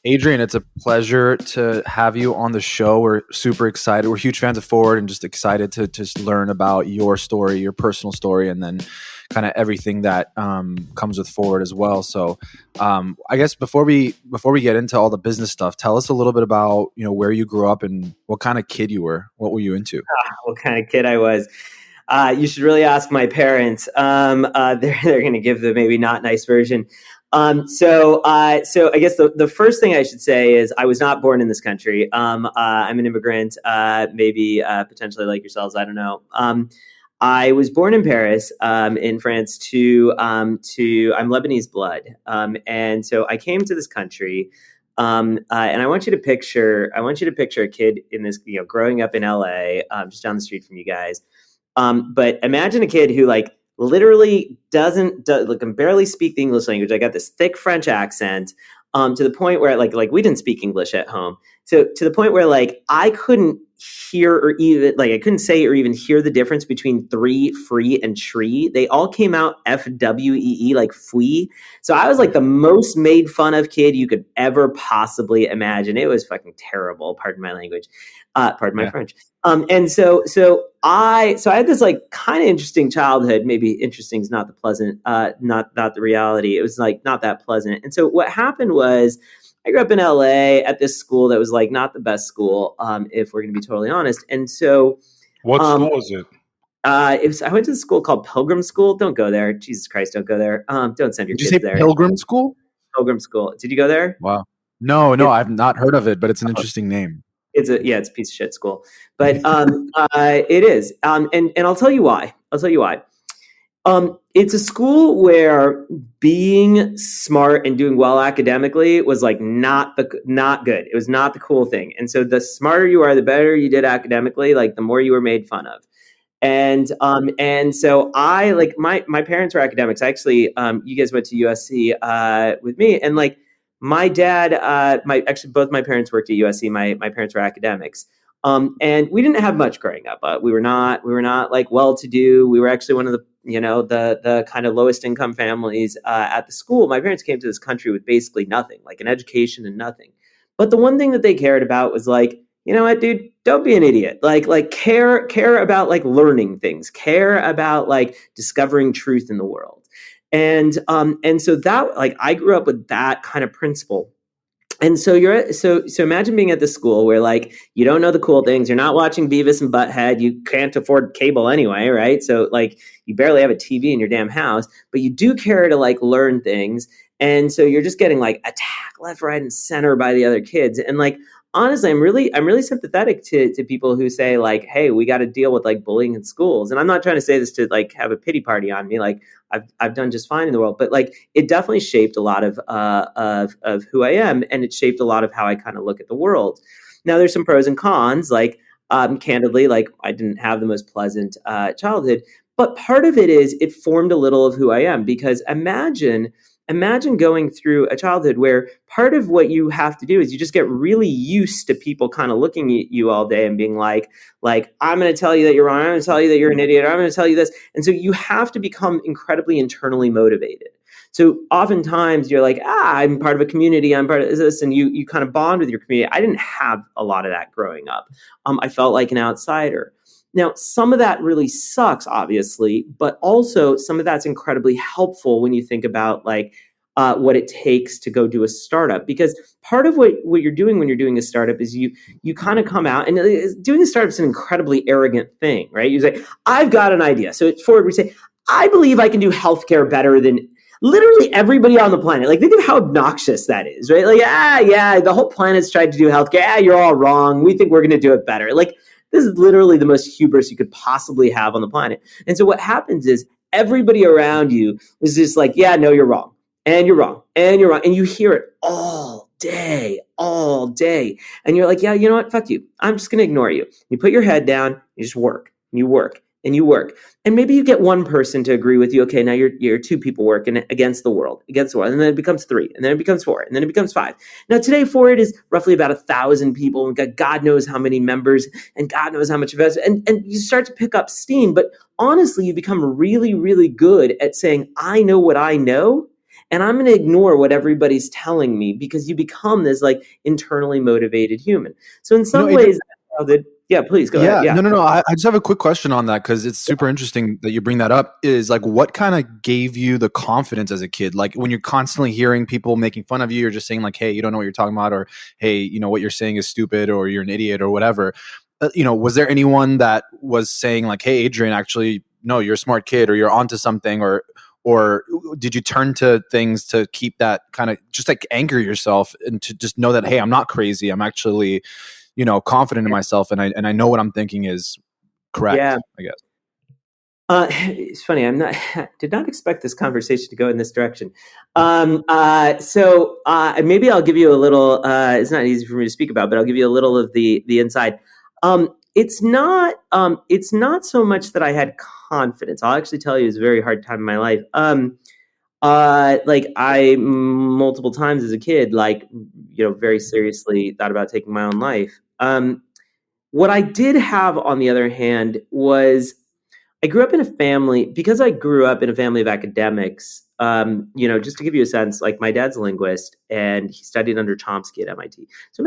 Adrian, it's a pleasure to have you on the show. We're super excited. We're huge fans of Forward and just excited to just learn about your story, your personal story, and then kind of everything that comes with Forward as well. So I guess before we get into all the business stuff, tell us a little bit about, where you grew up and what kind of kid you were. What were you into? What kind of kid I was. You should really ask my parents. They're going to give the maybe not nice version. So I guess the first thing I should say is I was not born in this country. I'm an immigrant, maybe potentially like yourselves. I don't know. I was born in Paris, in France. I'm Lebanese blood, and so I came to this country. And I want you to picture a kid in this, growing up in LA, just down the street from you guys. But imagine a kid who literally can barely speak the English language. I got this thick French accent, to the point where we didn't speak English at home. So to the point where I couldn't hear or even I couldn't say or even hear the difference between three, free, and tree. They all came out FWEE, like fwee. So I was the most made fun of kid you could ever possibly imagine. It was fucking terrible. Pardon my language. Pardon my French. And so I had this kind of interesting childhood. Maybe interesting is not the pleasant, not the reality. It was not that pleasant. And so what happened was I grew up in LA at this school that was not the best school, if we're going to be totally honest. And so, what school was it? I went to a school called Pilgrim School. Don't go there. Jesus Christ, don't go there. Don't send your kids there. Did you say Pilgrim School? Pilgrim School. Did you go there? Wow. No, I've not heard of it, but it's an interesting name. It's a piece of shit school, but it is. And I'll tell you why. It's a school where being smart and doing well academically was not good. It was not the cool thing. And so the smarter you are, the better you did academically, the more you were made fun of. And so I my parents were academics. Actually, you guys went to USC with me, and my dad, both my parents worked at USC. My parents were academics. And we didn't have much growing up. We were not well-to-do. We were actually one of the kind of lowest income families at the school. My parents came to this country with basically nothing, an education and nothing. But the one thing that they cared about was you know what, dude, don't be an idiot. Care about learning things. Care about discovering truth in the world. And so that I grew up with that kind of principle. And so so imagine being at the school where you don't know the cool things. You're not watching Beavis and Butthead. You can't afford cable anyway, right? So you barely have a TV in your damn house, but you do care to learn things. And so you're just getting attacked left, right, and center by the other kids. And honestly, I'm really sympathetic to people who say hey, we got to deal with bullying in schools. And I'm not trying to say this to have a pity party on me. I've done just fine in the world, but it definitely shaped a lot of who I am, and it shaped a lot of how I kind of look at the world. Now, there's some pros and cons. Candidly, I didn't have the most pleasant childhood, but part of it is it formed a little of who I am. Because imagine going through a childhood where part of what you have to do is you just get really used to people kind of looking at you all day and being I'm going to tell you that you're wrong. I'm going to tell you that you're an idiot. I'm going to tell you this. And so you have to become incredibly internally motivated. So oftentimes you're I'm part of a community. I'm part of this. And you kind of bond with your community. I didn't have a lot of that growing up. I felt like an outsider. Now, some of that really sucks, obviously, but also some of that's incredibly helpful when you think about what it takes to go do a startup. Because part of what you're doing when you're doing a startup is you kind of come out, and doing a startup is an incredibly arrogant thing, right? You say, I've got an idea. So at Forward, we say, I believe I can do healthcare better than literally everybody on the planet. Think of how obnoxious that is, right? Yeah, the whole planet's tried to do healthcare. You're all wrong. We think we're going to do it better. This is literally the most hubris you could possibly have on the planet. And so what happens is everybody around you is just yeah, no, you're wrong. And you're wrong. And you're wrong. And you hear it all day. And you're yeah, you know what? Fuck you. I'm just going to ignore you. You put your head down. You just work. You work. And you work. And maybe you get one person to agree with you. Okay, now you're two people working against the world. And then it becomes 3. And then it becomes 4. And then it becomes 5. Now today, Forward is roughly about 1,000 people. We've got God knows how many members and God knows how much investment. And you start to pick up steam. But honestly, you become really, really good at saying, I know what I know. and I'm going to ignore what everybody's telling me, because you become this like internally motivated human. So in some Adrian, ways, yeah, please go ahead. yeah, Yeah. no. I just have a quick question on that because it's super interesting that you bring that up. Is like, what kind of gave you the confidence as a kid? Like when you're constantly hearing people making fun of you, you're just saying like, "Hey, you don't know what you're talking about," or "Hey, what you're saying is stupid," or "You're an idiot," or whatever. Was there anyone that was saying like, "Hey, Adrian, actually, no, you're a smart kid," or "You're onto something," or did you turn to things to keep that kind of just like anchor yourself and to just know that, hey, I'm not crazy. I'm actually confident in myself, and I know what I'm thinking is Yeah. correct, I guess. It's funny. Did not expect this conversation to go in this direction. Maybe I'll give you a little. It's not easy for me to speak about, but I'll give you a little of the inside. It's not. It's not so much that I had confidence. I'll actually tell you, it's a very hard time in my life. Like I multiple times as a kid, like very seriously thought about taking my own life. What I did have, on the other hand, was I grew up in a family, because I grew up in a family of academics. Just to give you a sense, like my dad's a linguist and he studied under Chomsky at MIT. So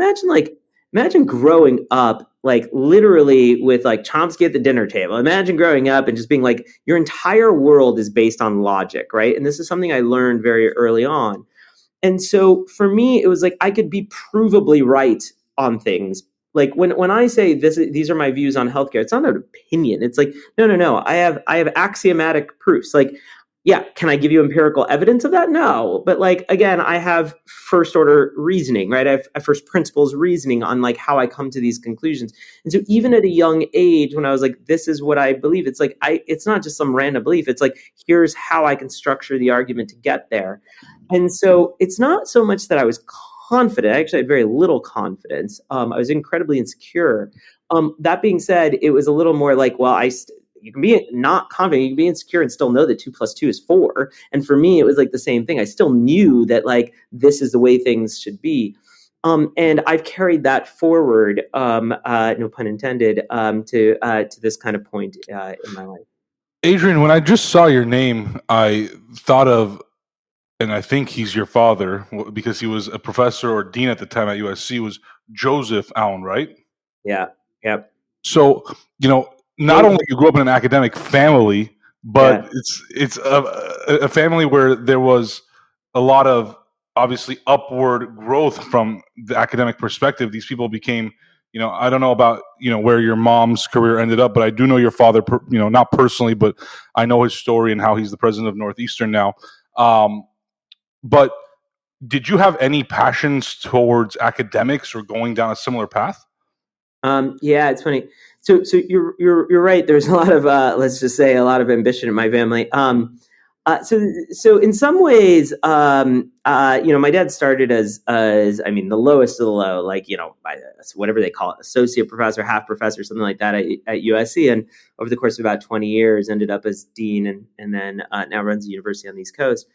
imagine growing up like literally with like Chomsky at the dinner table. Imagine growing up and just being like your entire world is based on logic, right? And this is something I learned very early on. And so for me, it was like I could be provably right on things. Like when I say these are my views on healthcare, it's not an opinion. It's like, no. I have axiomatic proofs. Like, yeah, can I give you empirical evidence of that? No. But like again, I have first order reasoning, right? I have first principles reasoning on like how I come to these conclusions. And so even at a young age, when I was like, this is what I believe, it's like it's not just some random belief. It's like, here's how I can structure the argument to get there. And so it's not so much that I was confident. I actually had very little confidence. I was incredibly insecure. That being said, it was a little more like, well, you can be not confident, you can be insecure and still know that 2 + 2 is 4. And for me, it was like the same thing. I still knew that like this is the way things should be. And I've carried that forward, no pun intended, to this kind of point in my life. Adrian, when I just saw your name, I thought of, and I think he's your father because he was a professor or dean at the time at USC, was Joseph Aoun, right? Yeah. Yep. So, not only you grew up in an academic family, but Yeah. it's a family where there was a lot of obviously upward growth from the academic perspective. These people became, I don't know about, where your mom's career ended up, but I do know your father, not personally, but I know his story and how he's the president of Northeastern now. But did you have any passions towards academics or going down a similar path? Yeah, it's funny. So you're right. There's a lot of let's just say a lot of ambition in my family. So in some ways, my dad started as I mean the lowest of the low, like whatever they call it, associate professor, half professor, something like that at USC, and over the course of about 20 years, ended up as dean, and then now runs a university on the East Coast.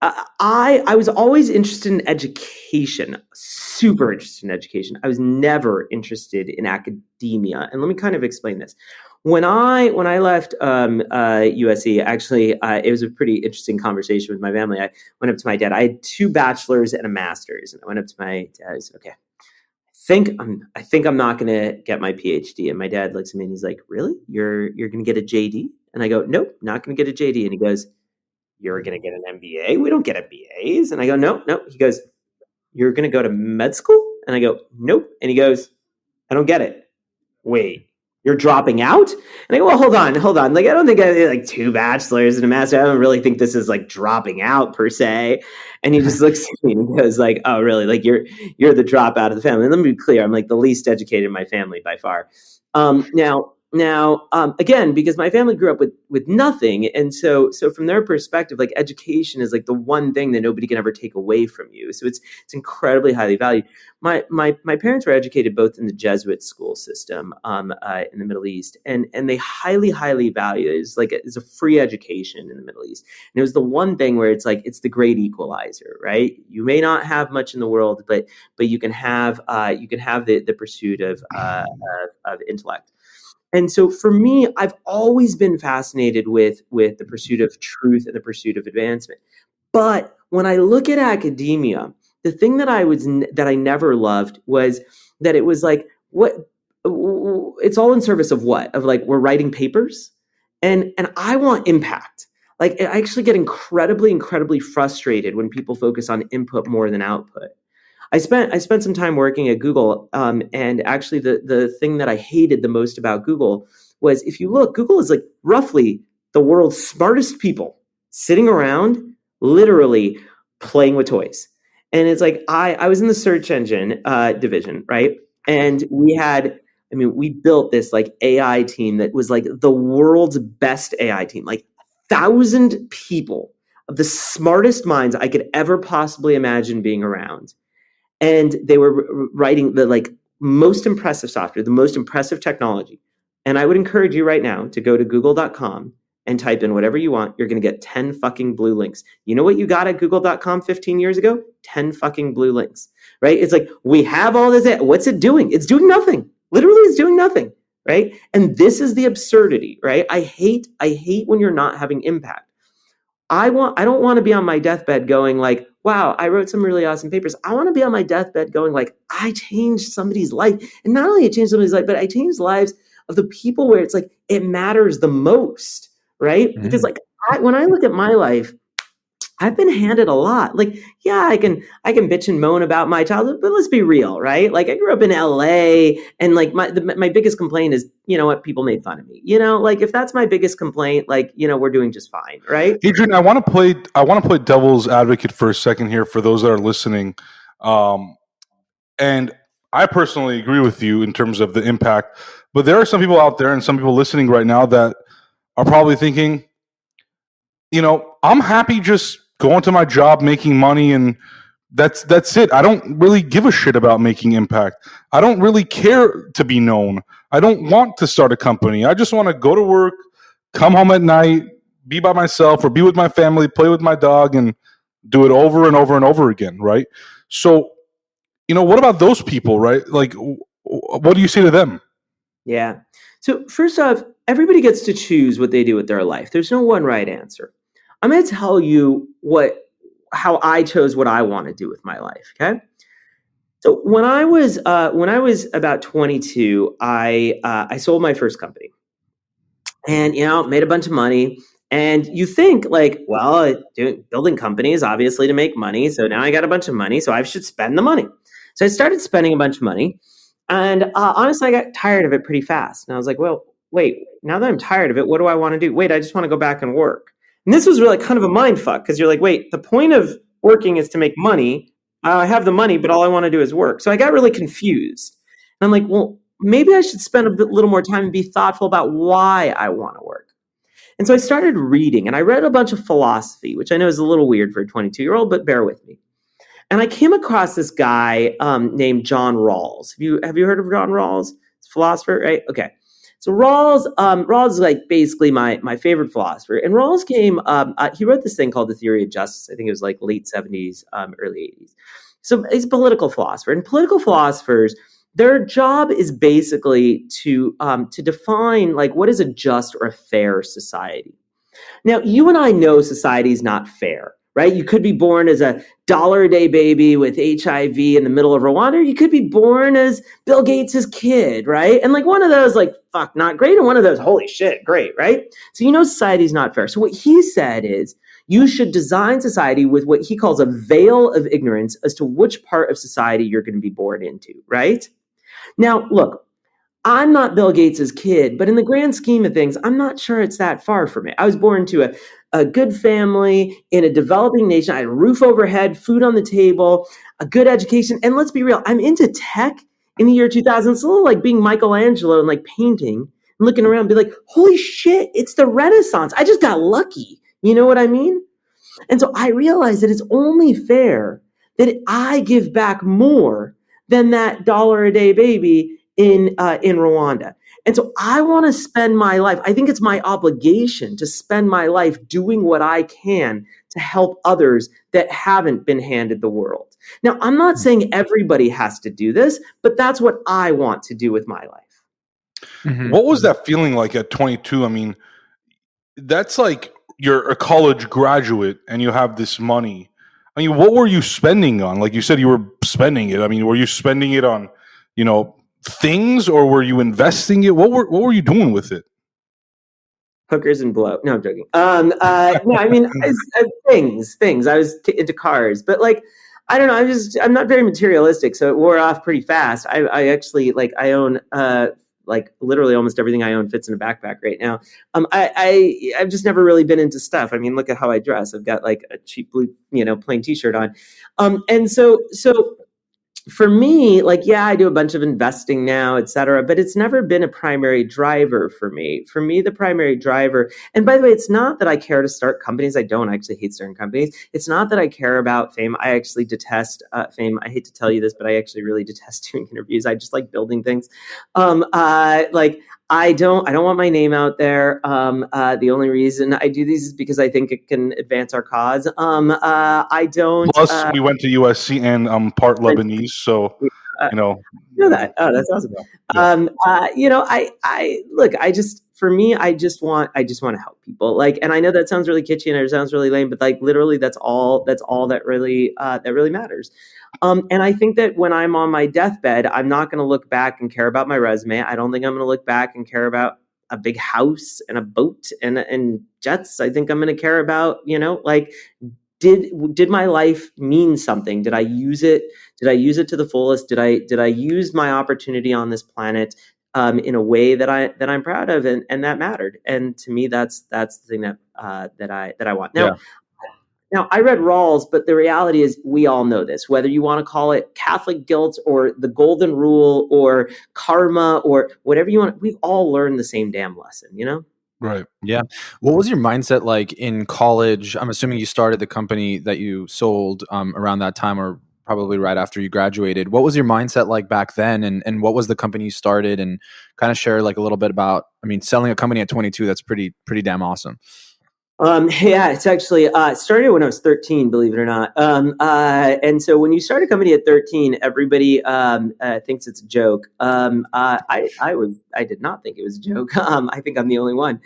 I was always interested in education, super interested in education. I was never interested in academia, and let me kind of explain this. When I left USC, actually, it was a pretty interesting conversation with my family. I went up to my dad. I had 2 bachelors and a master's, and I went up to my dad. I said, "Okay, I think I'm not going to get my PhD." And my dad looks at me and he's like, "Really? You're going to get a JD?" And I go, "Nope, not going to get a JD." And he goes, "You're going to get an MBA? We don't get MBAs." And I go, "No, no." He goes, "You're going to go to med school?" And I go, "Nope." And he goes, "I don't get it. Wait, you're dropping out?" And I go, "Well, hold on. Like, I don't think I have like 2 bachelors and a master. I don't really think this is like dropping out per se." And he just looks at me and he goes like, "Oh, really? Like you're the dropout of the family." And let me be clear, I'm like the least educated in my family by far. Now, again, because my family grew up with nothing, and so from their perspective, like education is like the one thing that nobody can ever take away from you. So it's incredibly highly valued. My parents were educated both in the Jesuit school system in the Middle East, and they highly value it. It's a free education in the Middle East, and it was the one thing where it's like it's the great equalizer, right? You may not have much in the world, but you can have the pursuit of intellect. And so for me, I've always been fascinated with the pursuit of truth and the pursuit of advancement. But when I look at academia, the thing that I never loved was that it was like, what, it's all in service of what? Of like, we're writing papers, and I want impact. Like, I actually get incredibly frustrated when people focus on input more than output. I spent some time working at Google, and actually the thing that I hated the most about Google was, if you look, Google is like roughly the world's smartest people sitting around, literally playing with toys. And it's like, I was in the search engine division, right? And we built this like AI team that was like the world's best AI team, like 1,000 people of the smartest minds I could ever possibly imagine being around. And they were writing the like most impressive software, the most impressive technology. And I would encourage you right now to go to google.com and type in whatever you want. You're going to get 10 fucking blue links. You know what you got at google.com 15 years ago? 10 fucking blue links, right? It's like, we have all this. What's it doing? It's doing nothing. Literally, it's doing nothing, right? And this is the absurdity, right? I hate when you're not having impact. I don't want to be on my deathbed going like, wow, I wrote some really awesome papers. I want to be on my deathbed going like, I changed somebody's life. And not only I changed somebody's life, but I changed the lives of the people where it's like, it matters the most, right? Mm-hmm. Because like, when I look at my life, I've been handed a lot. Like, yeah, I can bitch and moan about my childhood, but let's be real, right? Like, I grew up in LA, and like my biggest complaint is, you know what, people made fun of me. You know, like, if that's my biggest complaint, like, you know, we're doing just fine, right? Adrian, I want to play devil's advocate for a second here for those that are listening, and I personally agree with you in terms of the impact. But there are some people out there and some people listening right now that are probably thinking, you know, I'm happy just going to my job, making money, and that's it. I don't really give a shit about making impact. I don't really care to be known. I don't want to start a company. I just want to go to work, come home at night, be by myself or be with my family, play with my dog, and do it over and over and over again, right? So, you know, what about those people, right? Like, what do you say to them? Yeah. So first off, everybody gets to choose what they do with their life. There's no one right answer. I'm going to tell you how I chose what I want to do with my life. Okay. So when I was about 22, I sold my first company, and, you know, made a bunch of money. And you think like, well, building companies obviously to make money. So now I got a bunch of money, so I should spend the money. So I started spending a bunch of money. And honestly, I got tired of it pretty fast. And I was like, well, wait, now that I'm tired of it, what do I want to do? Wait, I just want to go back and work. And this was really kind of a mind fuck, because you're like, wait, the point of working is to make money. I have the money, but all I want to do is work. So I got really confused. And I'm like, well, maybe I should spend a little more time and be thoughtful about why I want to work. And so I started reading, and I read a bunch of philosophy, which I know is a little weird for a 22-year-old, but bear with me. And I came across this guy named John Rawls. Have you heard of John Rawls? He's a philosopher, right? Okay. So Rawls is like basically my favorite philosopher. And Rawls he wrote this thing called The Theory of Justice. I think it was like late 70s, early 80s. So he's a political philosopher. And political philosophers, their job is basically to define like what is a just or a fair society. Now, you and I know society is not fair, right? You could be born as a $1-a-day baby with HIV in the middle of Rwanda. You could be born as Bill Gates' kid, right? And like one of those, like, fuck, not great. And one of those, holy shit, great, right? So you know society is not fair. So what he said is you should design society with what he calls a veil of ignorance as to which part of society you're going to be born into, right? Now, look, I'm not Bill Gates' kid, but in the grand scheme of things, I'm not sure it's that far from it. I was born to a good family in a developing nation. I had a roof overhead, food on the table, a good education. And let's be real, I'm into tech in the year 2000. It's a little like being Michelangelo and like painting and looking around and be like, holy shit, it's the Renaissance. I just got lucky. You know what I mean? And so I realized that it's only fair that I give back more than that $1-a-day baby in Rwanda. And so I want to spend my life, I think it's my obligation to spend my life doing what I can to help others that haven't been handed the world. Now, I'm not saying everybody has to do this, but that's what I want to do with my life. What was that feeling like at 22? I mean, that's like you're a college graduate and you have this money. I mean, what were you spending on? Like you said, you were spending it. I mean, were you spending it on, things, or were you investing it? What were you doing with it? Hookers and blow. No, I'm joking. No, I mean, things. I was into cars, but like, I don't know. I'm not very materialistic, so it wore off pretty fast. I actually I own like literally almost everything I own fits in a backpack right now. I've just never really been into stuff. I mean, look at how I dress. I've got like a cheap blue, plain t-shirt on. And so for me, I do a bunch of investing now, et cetera, but it's never been a primary driver for me. For me, the primary driver, and by the way, it's not that I care to start companies. I don't actually hate starting companies. It's not that I care about fame. I actually detest fame. I hate to tell you this, but I actually really detest doing interviews. I just like building things. I don't want my name out there. The only reason I do these is because I think it can advance our cause. I don't. Plus, we went to USC and I'm part Lebanese, so know that. Oh, that's awesome. Yeah. I look. For me, I just want to help people. And I know that sounds really kitschy and it sounds really lame, but literally, that's all that really matters. And I think that when I'm on my deathbed, I'm not going to look back and care about my resume. I don't think I'm going to look back and care about a big house and a boat and jets. I think I'm going to care about, did my life mean something? Did I use it? Did I use it to the fullest? Did I use my opportunity on this planet in a way that I'm proud of and that mattered? And to me, that's the thing that I want. Now, Yeah. Now, I read Rawls, but the reality is we all know this, whether you want to call it Catholic guilt or the golden rule or karma or whatever you want. We've all learned the same damn lesson, Right. Yeah. What was your mindset like in college? I'm assuming you started the company that you sold around that time or probably right after you graduated. What was your mindset like back then? And what was the company you started? And kind of share like a little bit about, selling a company at 22, that's pretty damn awesome. Yeah, it's actually started when I was 13, believe it or not. And so when you start a company at 13, everybody thinks it's a joke. I did not think it was a joke. I think I'm the only one.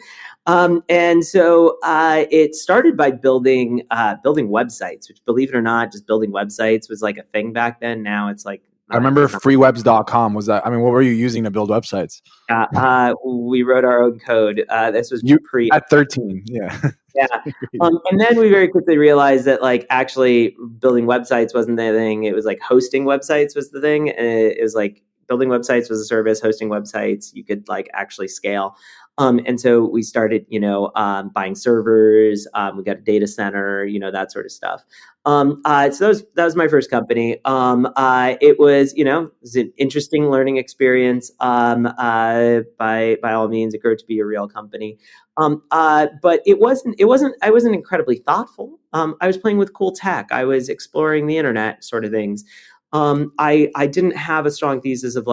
And so it started by building websites, which, believe it or not, just building websites was like a thing back then. Now it's like I remember freewebs.com was that. What were you using to build websites? We wrote our own code. This was pre at 13. Yeah. Yeah. And then we very quickly realized that actually building websites wasn't the thing. It was hosting websites was the thing. It was building websites was a service, hosting websites, you could actually scale. And so we started, buying servers. We got a data center, that sort of stuff. So that was my first company. It was an interesting learning experience. By all means, it grew to be a real company. But I wasn't incredibly thoughtful. I was playing with cool tech. I was exploring the internet sort of things. I didn't have a strong thesis of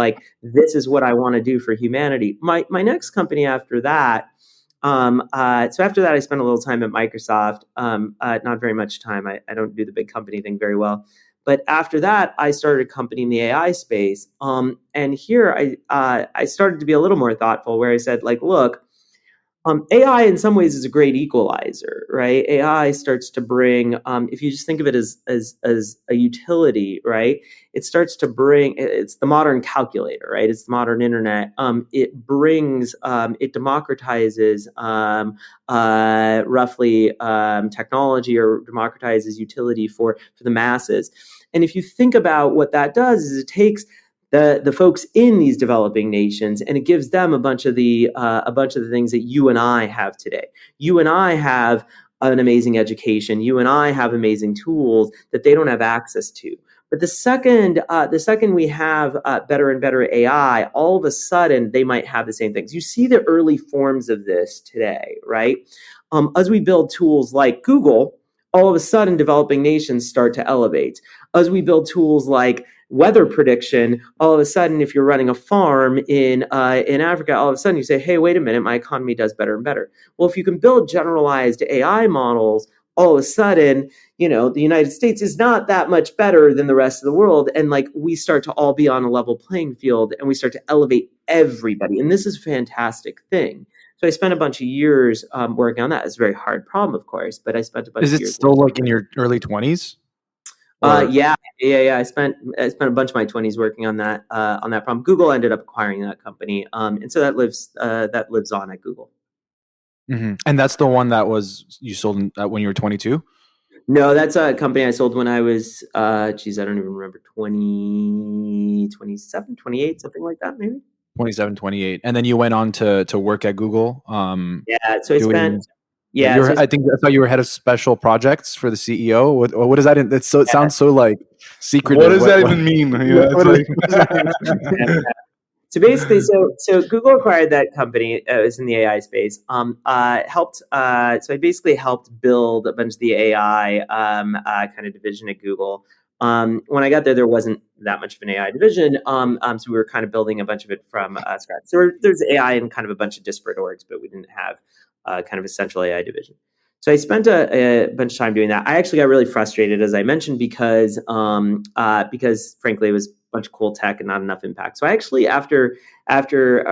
this is what I want to do for humanity. My next company after that, so after that, I spent a little time at Microsoft, not very much time. I don't do the big company thing very well. But after that, I started a company in the AI space. And here I started to be a little more thoughtful where I said, look, AI in some ways is a great equalizer, right? AI starts to bring, if you just think of it as a utility, right? It starts to bring, it's the modern calculator, right? It's the modern internet. It brings, it democratizes roughly technology or democratizes utility for the masses. And if you think about what that does is it takes the folks in these developing nations, and it gives them a bunch of the things that you and I have today. You and I have an amazing education. You and I have amazing tools that they don't have access to. But the second we have better and better AI, all of a sudden they might have the same things. You see the early forms of this today, right? As we build tools like Google, all of a sudden developing nations start to elevate. As we build tools like weather prediction, all of a sudden, if you're running a farm in Africa, all of a sudden you say, hey, wait a minute, my economy does better and better. Well, if you can build generalized AI models, all of a sudden, the United States is not that much better than the rest of the world. And like, we start to all be on a level playing field, and we start to elevate everybody. And this is a fantastic thing. So I spent a bunch of years working on that. It's a very hard problem, of course, but I spent a bunch of years. Is it still like in your early 20s? Yeah. I spent a bunch of my 20s working on that problem. Google ended up acquiring that company, and so that lives on at Google. Mm-hmm. And that's the one that you sold when you were 22? No, that's a company I sold when I was, I don't even remember, 27, 28, something like that, maybe. 27, 28. And then you went on to work at Google. Yeah, so I spent... Yeah, I think I thought you were head of special projects for the CEO. What is that? It sounds so like secretive. What does that even mean? So basically, so Google acquired that company. It was in the AI space. So I basically helped build a bunch of the AI kind of division at Google. When I got there wasn't that much of an AI division. So we were kind of building a bunch of it from scratch. So there's AI in kind of a bunch of disparate orgs, but we didn't have kind of a central AI division. So I spent a bunch of time doing that. I actually got really frustrated, as I mentioned, because frankly, it was a bunch of cool tech and not enough impact. So I actually, after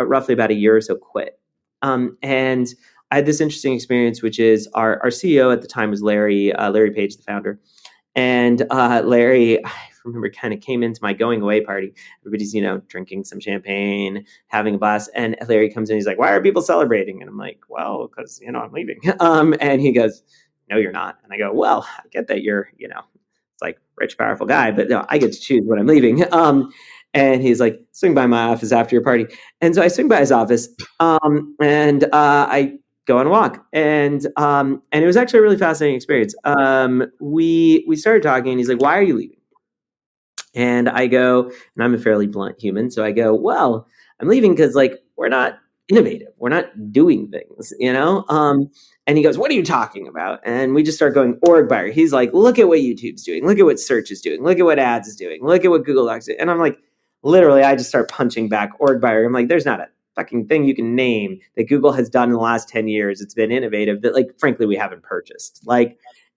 roughly about a year or so, quit. And I had this interesting experience, which is our CEO at the time was Larry Page, the founder. And Larry, I remember, kind of came into my going away party. Everybody's, drinking some champagne, having a blast. And Larry comes in, he's like, "Why are people celebrating?" And I'm like, "Well, because, I'm leaving." And he goes, "No, you're not." And I go, "Well, I get that you're, it's like rich, powerful guy, but no, I get to choose when I'm leaving." And he's like, "Swing by my office after your party." And so I swing by his office, and I go on a walk, and it was actually a really fascinating experience. We started talking, and he's like, "Why are you leaving?" And I go, and I'm a fairly blunt human, so I go, "Well, I'm leaving because we're not innovative, we're not doing things, And he goes, "What are you talking about?" And we just start going org buyer. He's like, "Look at what YouTube's doing, look at what search is doing, look at what ads is doing, look at what Google Docs is." And I'm like, literally, I just start punching back org buyer. I'm like, there's not a fucking thing you can name that Google has done in the last 10 years. It's been innovative that frankly, we haven't purchased.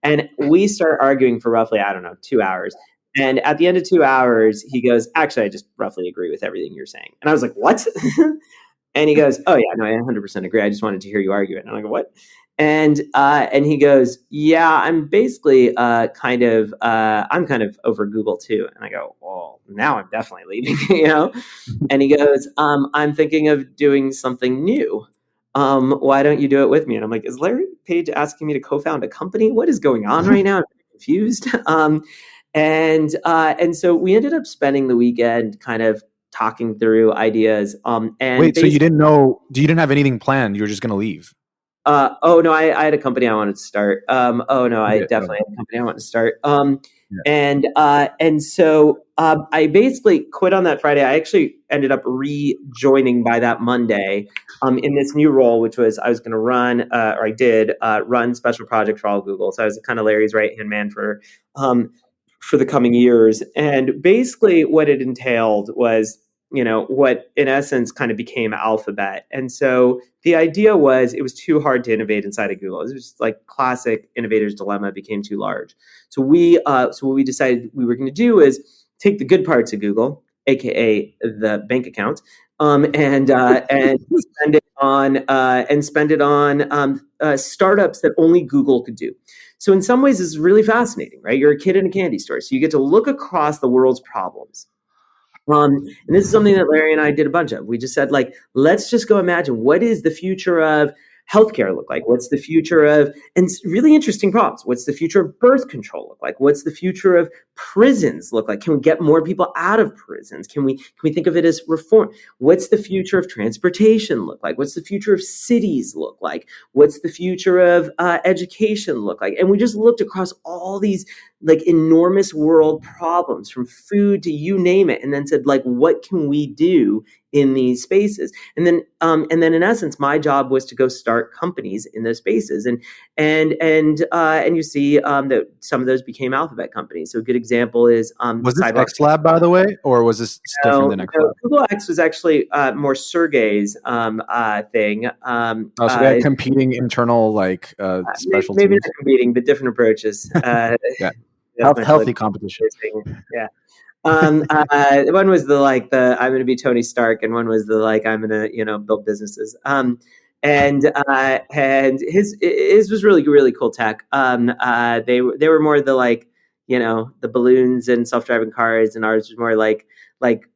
And we start arguing for roughly, 2 hours. And at the end of 2 hours, he goes, "Actually, I just roughly agree with everything you're saying." And I was like, "What?" And he goes, "Oh yeah, no, I 100% agree. I just wanted to hear you argue it." And I'm like, "What?" And he goes, "Yeah, I'm basically I'm kind of over Google too." And I go, "Well, now I'm definitely leaving," And he goes, "I'm thinking of doing something new. Why don't you do it with me?" And I'm like, "Is Larry Page asking me to co-found a company? What is going on right now?" I'm confused. And so we ended up spending the weekend kind of talking through ideas. And wait, so you didn't have anything planned? You were just going to leave? Oh no, I had a company I wanted to start. I definitely had a company I wanted to start. And so I basically quit on that Friday. I actually ended up rejoining by that Monday in this new role, which was I was going to run, or I did run special projects for all Google. So I was kind of Larry's right-hand man for the coming years. And basically what it entailed was, what in essence kind of became Alphabet. And so the idea was it was too hard to innovate inside of Google. It was like classic innovator's dilemma, became too large. So what we decided we were going to do is take the good parts of Google, aka the bank account, and spend it on startups that only Google could do. So in some ways, it's really fascinating, right? You're a kid in a candy store, so you get to look across the world's problems. And this is something that Larry and I did a bunch of. We just said, let's just go imagine, what is the future of healthcare look like? What's the future of, and really interesting problems. What's the future of birth control look like? What's the future of prisons look like? Can we get more people out of prisons? Can we think of it as reform? What's the future of transportation look like? What's the future of cities look like? What's the future of education look like? And we just looked across all these like enormous world problems, from food to you name it, and then said, like, what can we do in these spaces? And then in essence, my job was to go start companies in those spaces, and you see that some of those became Alphabet companies. So a good example is Was this Sidewalk. X Lab, by the way, or was this different than X Lab? Google X was actually more Sergey's thing. Oh, so they had competing internal like specialties. Maybe not competing, but different approaches. Yeah, healthy competition. Yeah. One was the I'm going to be Tony Stark, and one was the I'm going to build businesses. And his was really cool tech. They were more the the balloons and self-driving cars, and ours was more like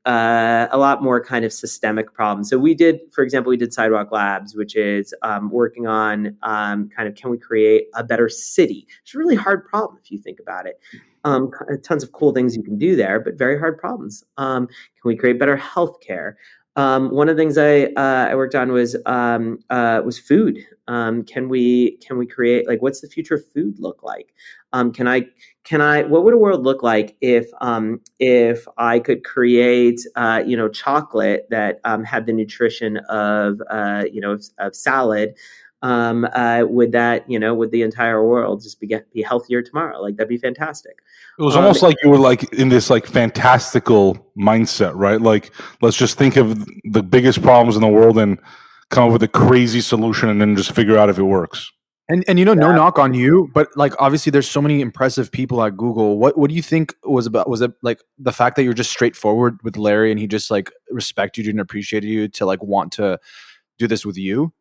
a lot more kind of systemic problems. So we did, for example, Sidewalk Labs, which is working on kind of, can we create a better city? It's a really hard problem if you think about it. Tons of cool things you can do there, but very hard problems. Can we create better healthcare? One of the things I worked on was food. Can we create, like, what's the future of food look like? What would a world look like if I could create chocolate that had the nutrition of salad? Would the entire world just be healthier tomorrow? Like, that'd be fantastic. It was almost like you were like in this like fantastical mindset, right? Like, let's just think of the biggest problems in the world and come up with a crazy solution and then just figure out if it works. And no knock on you, but like, obviously there's so many impressive people at Google. What do you think was it like the fact that you're just straightforward with Larry and he just like respected you and appreciated you to like want to do this with you?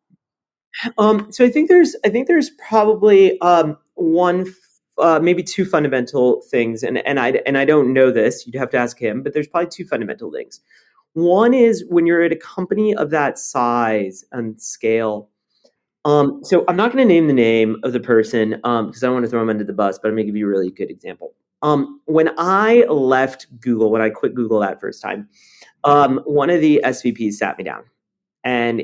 So I think there's probably one, maybe two fundamental things, and I don't know this. You'd have to ask him, but there's probably two fundamental things. One is, when you're at a company of that size and scale. So I'm not going to name the name of the person because I don't want to throw him under the bus, but I'm going to give you a really good example. When I left Google, when I quit Google that first time, one of the SVPs sat me down. And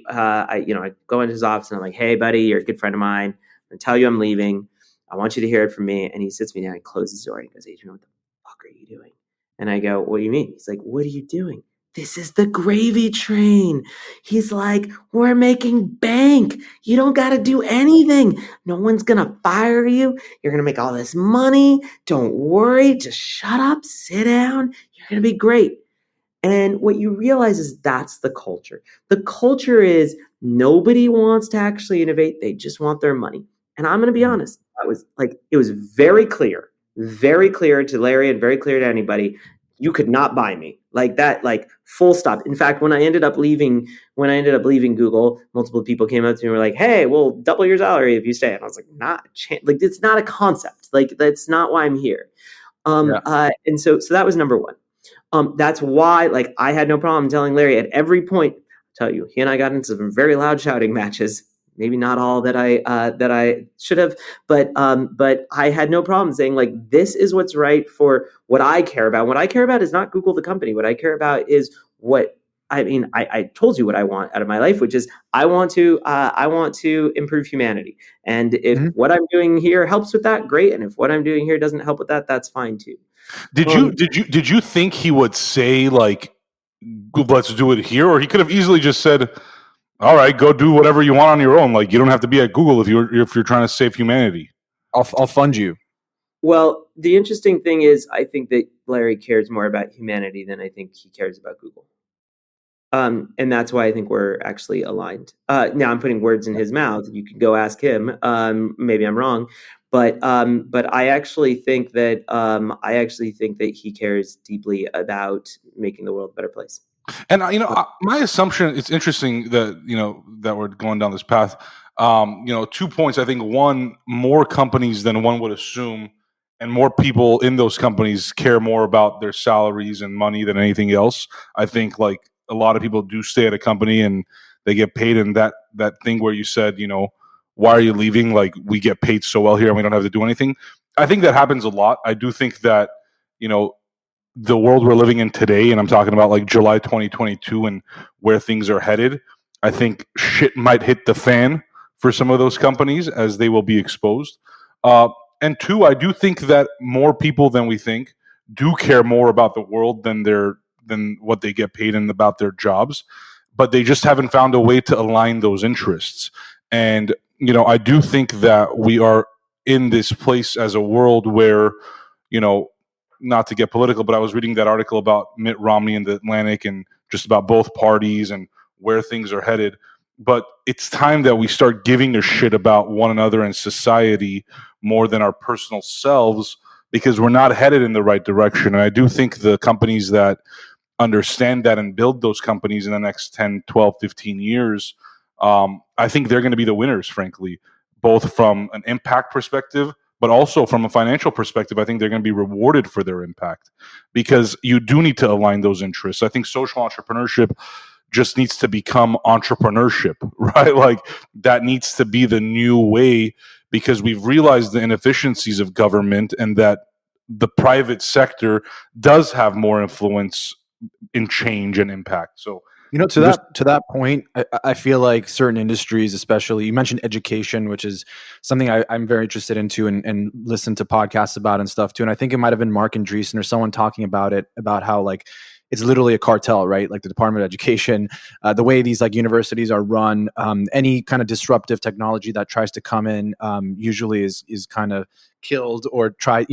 I go into his office and I'm like, hey, buddy, you're a good friend of mine. I'm going to tell you I'm leaving. I want you to hear it from me. And he sits me down and closes the door and he goes, Adrian, what the fuck are you doing? And I go, what do you mean? He's like, what are you doing? This is the gravy train. He's like, we're making bank. You don't got to do anything. No one's going to fire you. You're going to make all this money. Don't worry. Just shut up, sit down. You're going to be great. And what you realize is that's the culture. The culture is nobody wants to actually innovate. They just want their money. And I'm going to be honest. It was very clear to Larry and very clear to anybody. You could not buy me like that, like full stop. In fact, when I ended up leaving Google, multiple people came up to me and were like, hey, we'll double your salary if you stay. And I was like, not a chance. Like, it's not a concept. Like, that's not why I'm here. And so that was number one. That's why, like, I had no problem telling Larry at every point. I'll tell you, he and I got into some very loud shouting matches. Maybe not all that I should have, but I had no problem saying, like, this is what's right for what I care about. What I care about is not Google the company. What I care about is I told you what I want out of my life, which is I want to improve humanity. And if what I'm doing here helps with that, great. And if what I'm doing here doesn't help with that, that's fine too. Did you think he would say, like, let's do it here? Or he could have easily just said, all right, go do whatever you want on your own. Like, you don't have to be at Google if you're trying to save humanity. I'll fund you. Well, the interesting thing is, I think that Larry cares more about humanity than I think he cares about Google. And that's why I think we're actually aligned. Now I'm putting words in his mouth. You can go ask him. Maybe I'm wrong, but I actually think that he cares deeply about making the world a better place. And my assumption, it's interesting that that we're going down this path. 2 points. I think, one, more companies than one would assume, and more people in those companies care more about their salaries and money than anything else. I think, like, a lot of people do stay at a company and they get paid, and that thing where you said, why are you leaving? Like, we get paid so well here and we don't have to do anything. I think that happens a lot. I do think that, the world we're living in today, and I'm talking about like July 2022 and where things are headed, I think shit might hit the fan for some of those companies as they will be exposed. And two, I do think that more people than we think do care more about the world than what they get paid and about their jobs, but they just haven't found a way to align those interests. And I do think that we are in this place as a world where, not to get political, but I was reading that article about Mitt Romney in the Atlantic and just about both parties and where things are headed. But it's time that we start giving a shit about one another and society more than our personal selves, because we're not headed in the right direction. And I do think the companies that understand that and build those companies in the next 10, 12, 15 years, I think they're going to be the winners, frankly, both from an impact perspective, but also from a financial perspective. I think they're going to be rewarded for their impact, because you do need to align those interests. I think social entrepreneurship just needs to become entrepreneurship, right? Like, that needs to be the new way, because we've realized the inefficiencies of government and that the private sector does have more influence in change and impact. So, to that point, I feel like certain industries, especially, you mentioned education, which is something I'm very interested into and listen to podcasts about and stuff too. And I think it might have been Mark Andreessen or someone talking about it, about how like it's literally a cartel, right? Like the Department of Education, the way these like universities are run, any kind of disruptive technology that tries to come in usually is kind of killed or a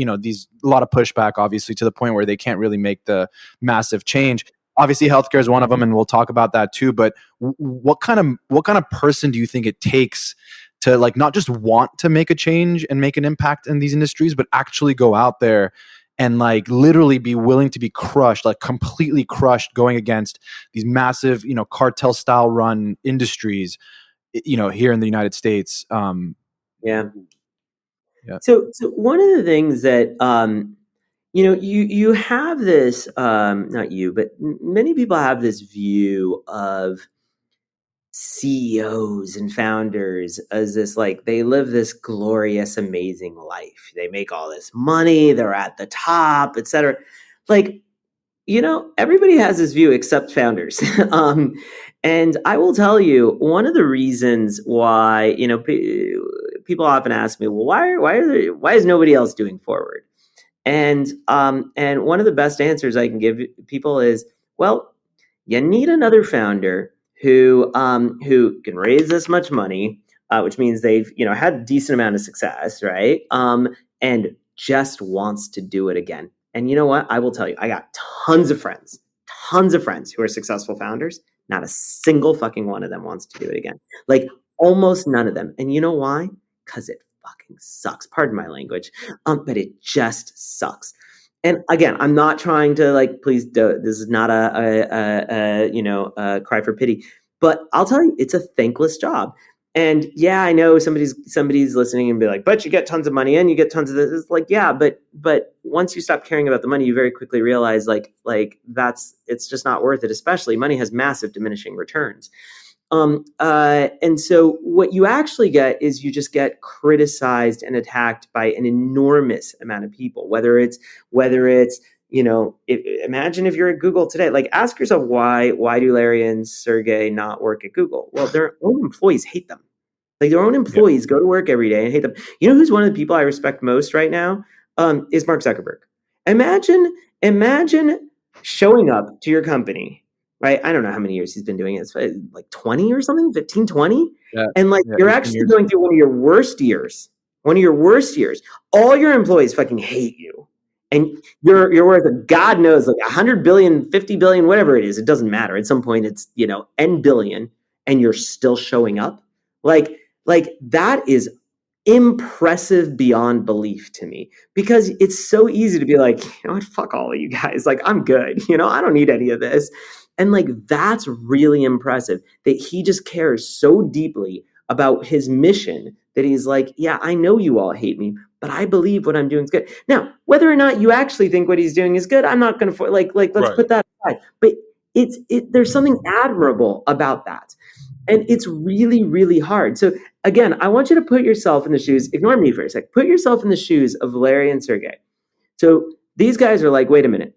lot of pushback, obviously, to the point where they can't really make the massive change. Obviously, healthcare is one of them, and we'll talk about that too. But what kind of person do you think it takes to like not just want to make a change and make an impact in these industries, but actually go out there and like literally be willing to be crushed, like completely crushed, going against these massive, cartel style run industries, here in the United States? Yeah. So one of the things that you have this, not you, but many people have this view of CEOs and founders as this, like, they live this glorious, amazing life. They make all this money, they're at the top, etc. Like, everybody has this view except founders. And I will tell you, one of the reasons why, people often ask me, well, why is nobody else doing forward? And one of the best answers I can give people is, well, you need another founder who can raise this much money, which means they've had a decent amount of success, right? And just wants to do it again. And you know what? I will tell you, I got tons of friends who are successful founders. Not a single fucking one of them wants to do it again. Like, almost none of them. And you know why? Because it fucking sucks. Pardon my language. But it just sucks. And again, I'm not trying to please do, this is not a cry for pity, but I'll tell you, it's a thankless job. And yeah, I know somebody's listening and be like, but you get tons of money and you get tons of this. It's like, yeah, but once you stop caring about the money, you very quickly realize it's just not worth it. Especially money has massive diminishing returns. And so what you actually get is you just get criticized and attacked by an enormous amount of people, whether it's imagine if you're at Google today, ask yourself, why do Larry and Sergey not work at Google? Well, their own employees hate them. Their own employees go to work every day and hate them. You know who's one of the people I respect most right now? Is Mark Zuckerberg. Imagine showing up to your company, right? I don't know how many years he's been doing it. It's like 20 or something, 15, 20. Yeah. And you're actually going through one of your worst years. All your employees fucking hate you. And you're worth God knows 100 billion, 50 billion, whatever it is. It doesn't matter. At some point it's, N billion, and you're still showing up. That is impressive beyond belief to me, because it's so easy to be like, what, fuck all of you guys. I'm good. I don't need any of this. And that's really impressive that he just cares so deeply about his mission that he's like, yeah, I know you all hate me, but I believe what I'm doing is good. Now, whether or not you actually think what he's doing is good, I'm not going to let's right. Put that aside. But there's something admirable about that. And it's really, really hard. So again, I want you to put yourself in the shoes, ignore me for a sec, put yourself in the shoes of Larry and Sergey. So these guys are like, wait a minute.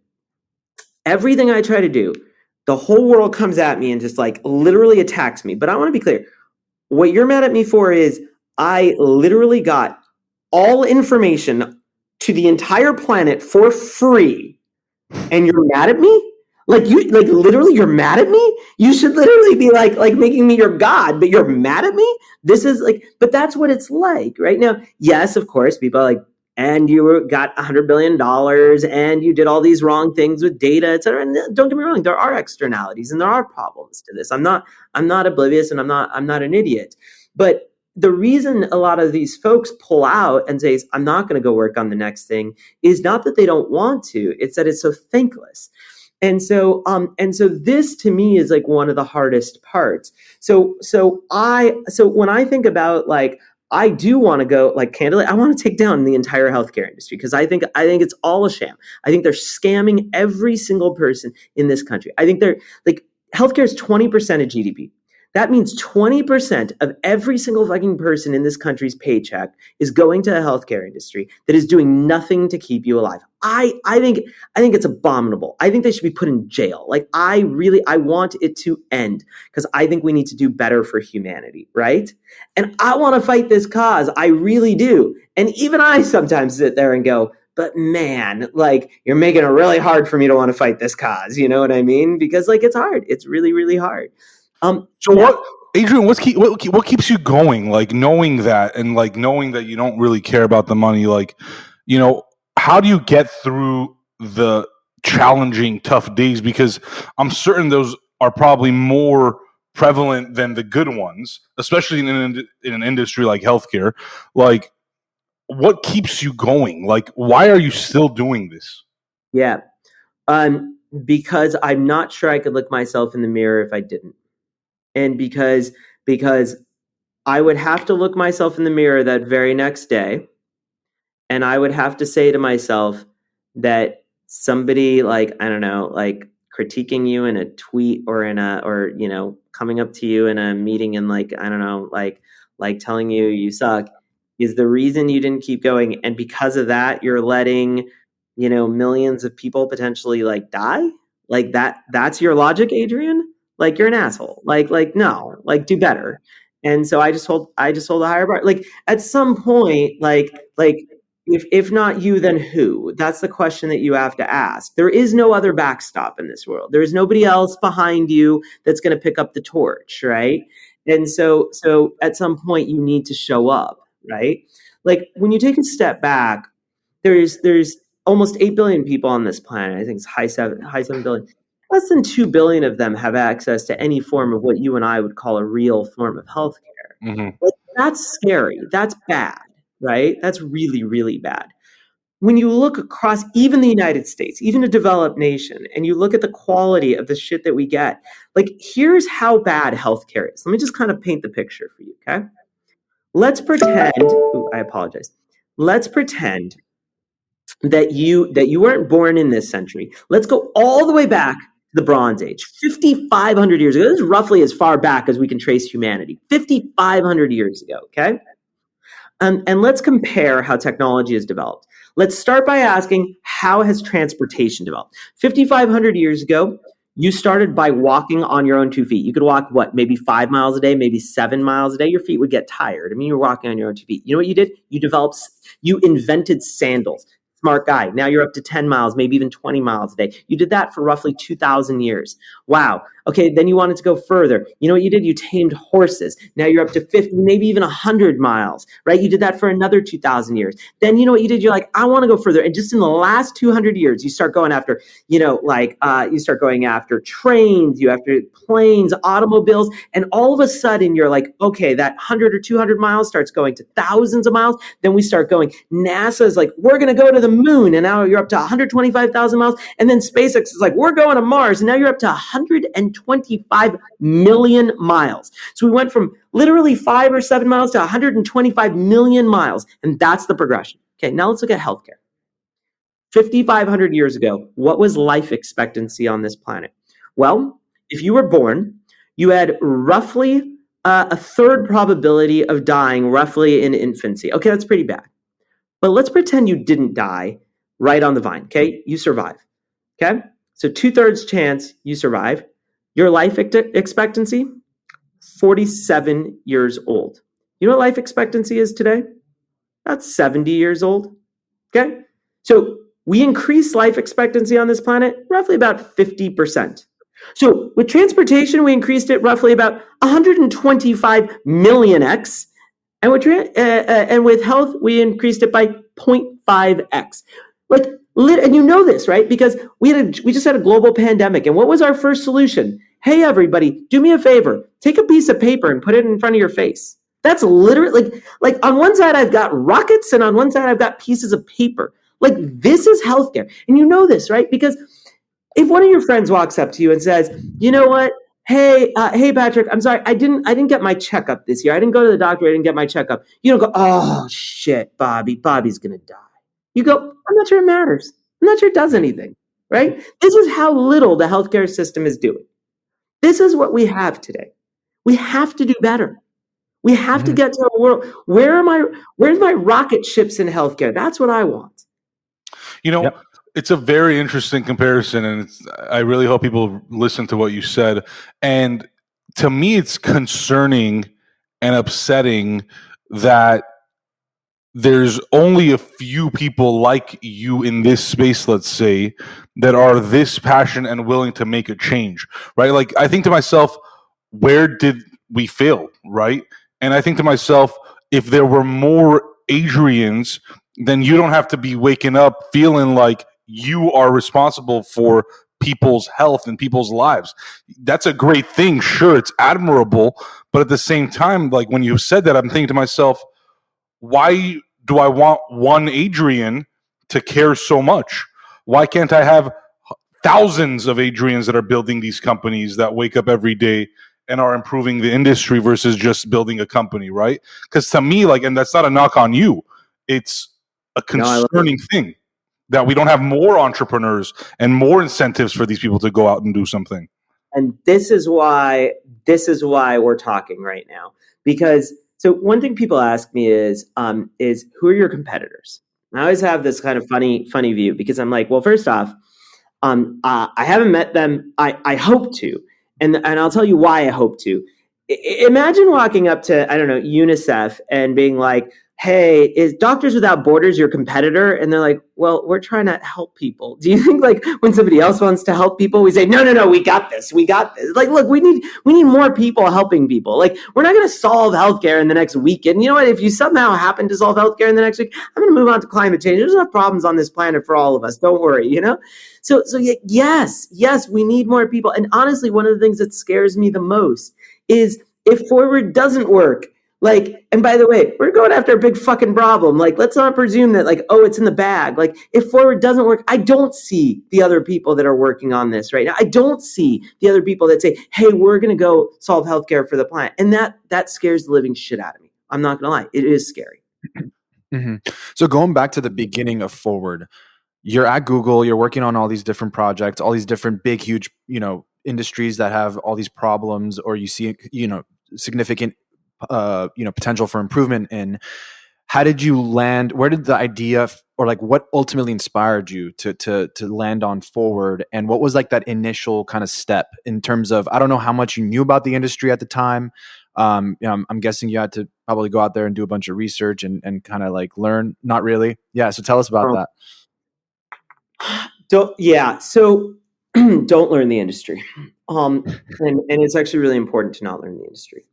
Everything I try to do, the whole world comes at me and just literally attacks me. But I want to be clear. What you're mad at me for is I literally got all information to the entire planet for free, and you're mad at me? Like literally you're mad at me? You should literally be like making me your god, but you're mad at me? This is like, but that's what it's like right now. Yes, of course, people are like, and you got $100 billion and you did all these wrong things with data, et cetera. And don't get me wrong, there are externalities and there are problems to this. I'm not oblivious, and I'm not an idiot. But the reason a lot of these folks pull out and say, I'm not going to go work on the next thing, is not that they don't want to, it's that it's so thankless. And so this to me is like one of the hardest parts. So when I think about like, I do want to go, like, candidly, I want to take down the entire healthcare industry, because I think it's all a sham. I think they're scamming every single person in this country. I think they're like, healthcare is 20% of GDP. That means 20% of every single fucking person in this country's paycheck is going to the healthcare industry that is doing nothing to keep you alive. I think it's abominable. I think they should be put in jail. Like, I want it to end, because I think we need to do better for humanity, right? And I want to fight this cause. I really do. And even I sometimes sit there and go, but man, like, you're making it really hard for me to want to fight this cause. You know what I mean? Because like, it's hard. It's really, really hard. So what, Adrian? What keeps you going? Like, knowing that, and like knowing that you don't really care about the money. Like, you know, how do you get through the challenging, tough days? Because I'm certain those are probably more prevalent than the good ones, especially in an industry like healthcare. Like, what keeps you going? Like, why are you still doing this? Yeah, because I'm not sure I could look myself in the mirror if I didn't. And because I would have to look myself in the mirror that very next day, and I would have to say to myself that somebody, like, I don't know, like critiquing you in a tweet or you know, coming up to you in a meeting and like, I don't know, like telling you suck, is the reason you didn't keep going. And because of that, you're letting, you know, millions of people potentially like die. Like that's your logic, Adrian? Like, you're an asshole. Like no, like, do better. And so I just hold a higher bar. Like, at some point, like if not you, then who? That's the question that you have to ask. There is no other backstop in this world. There is nobody else behind you that's going to pick up the torch, right? And so at some point you need to show up, right? Like, when you take a step back, there's almost 8 billion people on this planet. I think it's high 7 billion. Less than 2 billion of them have access to any form of what you and I would call a real form of healthcare. Mm-hmm. Like, that's scary. That's bad, right? That's really, really bad. When you look across even the United States, even a developed nation, and you look at the quality of the shit that we get, like, here's how bad healthcare is. Let me just kind of paint the picture for you, okay? Let's pretend, I apologize. Let's pretend that you weren't born in this century. Let's go all the way back to the Bronze Age, 5,500 years ago. This is roughly as far back as we can trace humanity, 5,500 years ago, okay? And let's compare how technology has developed. Let's start by asking, how has transportation developed? 5,500 years ago, you started by walking on your own 2 feet. You could walk, maybe 5 miles a day, maybe 7 miles a day. Your feet would get tired. I mean, you're walking on your own 2 feet. You know what you did? You invented sandals. Smart guy. Now you're up to 10 miles, maybe even 20 miles a day. You did that for roughly 2,000 years. Wow. Okay, then you wanted to go further. You know what you did? You tamed horses. Now you're up to 50, maybe even 100 miles, right? You did that for another 2,000 years. Then you know what you did? You're like, I want to go further. And just in the last 200 years, you start going after, you start going after trains, you after planes, automobiles, and all of a sudden you're like, okay, that 100 or 200 miles starts going to thousands of miles. Then we start going, NASA is like, we're going to go to the moon, and now you're up to 125,000 miles. And then SpaceX is like, we're going to Mars, and now you're up to 125 million miles. So we went from literally 5 or 7 miles to 125 million miles, and that's the progression. Okay, now let's look at healthcare. 5,500 years ago, what was life expectancy on this planet? Well, if you were born, you had roughly a third probability of dying roughly in infancy. Okay, that's pretty bad. But let's pretend you didn't die right on the vine, okay? You survive, okay? So 2/3 chance you survive. Your life expectancy, 47 years old. You know what life expectancy is today? about 70 years old. Okay. So we increase life expectancy on this planet roughly about 50%. So with transportation, we increased it roughly about 125 million X. And with health, we increased it by 0.5x. Like, and you know this, right? Because we just had a global pandemic. And what was our first solution? Hey, everybody, do me a favor. Take a piece of paper and put it in front of your face. That's literally like on one side, I've got rockets, and on one side, I've got pieces of paper. Like, this is healthcare. And you know this, right? Because if one of your friends walks up to you and says, you know what? Hey, Patrick, I'm sorry, I didn't get my checkup this year. I didn't go to the doctor. I didn't get my checkup. You don't go, oh shit, Bobby's gonna die. You go, I'm not sure it matters. I'm not sure it does anything, right? This is how little the healthcare system is doing. This is what we have today. We have to do better. We have to get to a world. Where's my rocket ships in healthcare? That's what I want. You know, it's a very interesting comparison, and I really hope people listen to what you said. And to me, it's concerning and upsetting that there's only a few people like you in this space, let's say, that are this passionate and willing to make a change, right? Like, I think to myself, where did we fail, right? And I think to myself, if there were more Adrians, then you don't have to be waking up feeling like you are responsible for people's health and people's lives. That's a great thing. Sure, it's admirable. But at the same time, like when you said that, I'm thinking to myself, why do I want one Adrian to care so much? Why can't I have thousands of Adrians that are building these companies that wake up every day and are improving the industry versus just building a company, right? Because to me, like, and that's not a knock on you, it's a concerning thing that we don't have more entrepreneurs and more incentives for these people to go out and do something. And this is why we're talking right now. Because so one thing people ask me is who are your competitors? And I always have this kind of funny view, because I'm like, well, first off, I haven't met them. I hope to, and I'll tell you why I hope to. Imagine walking up to, I don't know, UNICEF and being like, hey, is Doctors Without Borders your competitor? And they're like, well, we're trying to help people. Do you think like when somebody else wants to help people, we say, no, we got this. Like, look, we need more people helping people. Like, we're not going to solve healthcare in the next week. And you know what? If you somehow happen to solve healthcare in the next week, I'm going to move on to climate change. There's enough problems on this planet for all of us. Don't worry, you know? So yes, we need more people. And honestly, one of the things that scares me the most is if Forward doesn't work. Like, and by the way, we're going after a big fucking problem. Like, let's not presume that like, oh, it's in the bag. Like, if Forward doesn't work, I don't see the other people that are working on this right now. I don't see the other people that say, hey, we're going to go solve healthcare for the planet. And that scares the living shit out of me. I'm not going to lie. It is scary. Mm-hmm. So going back to the beginning of Forward, you're at Google, you're working on all these different projects, all these different big, huge, industries that have all these problems, or you see, significant potential for improvement in. How did you land? Where did the idea, or like what ultimately inspired you to land on Forward? And what was like that initial kind of step in terms of, I don't know how much you knew about the industry at the time. I'm guessing you had to probably go out there and do a bunch of research and kind of like learn. Not really. Yeah. So tell us about that. So don't learn the industry. And it's actually really important to not learn the industry.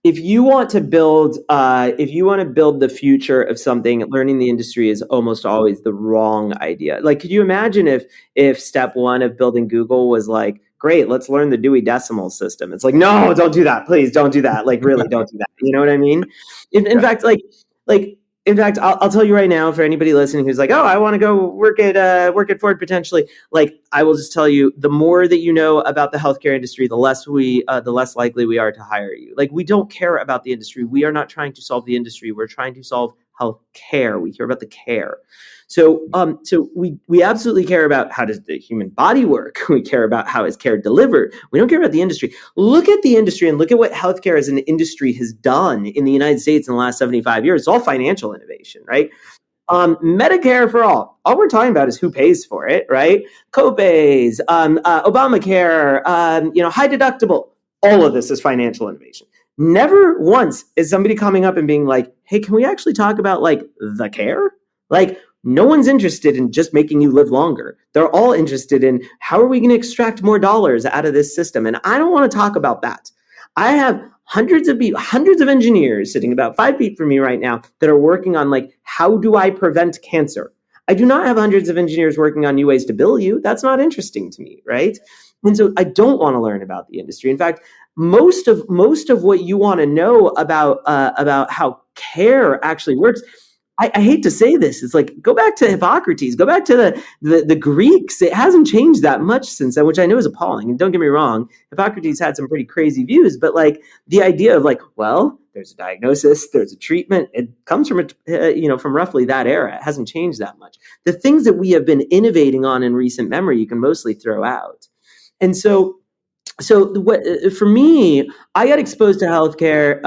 If you want to build the future of something, learning the industry is almost always the wrong idea. Like, could you imagine if step one of building Google was like, great, let's learn the Dewey Decimal System? It's like, no, don't do that. Please don't do that. Like, really, don't do that. You know what I mean? In fact, I'll tell you right now, for anybody listening who's like, oh, I want to go work at Ford potentially. Like, I will just tell you, the more that you know about the healthcare industry, the less likely we are to hire you. Like, we don't care about the industry. We are not trying to solve the industry. We're trying to solve healthcare. We care about the care. So we absolutely care about how does the human body work. We care about how is care delivered. We don't care about the industry. Look at the industry and look at what healthcare as an industry has done in the United States in the last 75 years. It's all financial innovation, right? Medicare for all we're talking about is who pays for it, right? Copays, Obamacare, high deductible. All of this is financial innovation. never once is somebody coming up and being like, hey, can we actually talk about like the care? Like, no one's interested in just making you live longer. They're all interested in how are we going to extract more dollars out of this system? And I don't want to talk about that. I have hundreds of engineers sitting about 5 feet from me right now that are working on like, how do I prevent cancer? I do not have hundreds of engineers working on new ways to bill you. That's not interesting to me, right? And so I don't want to learn about the industry. In fact, most of what you want to know about how care actually works, I hate to say this, it's like, go back to Hippocrates, go back to the Greeks. It hasn't changed that much since then, which I know is appalling. And don't get me wrong, Hippocrates had some pretty crazy views, but like the idea of like, well, there's a diagnosis, there's a treatment. It comes from from roughly that era. It hasn't changed that much. The things that we have been innovating on in recent memory, you can mostly throw out. And so what, for me, I got exposed to healthcare,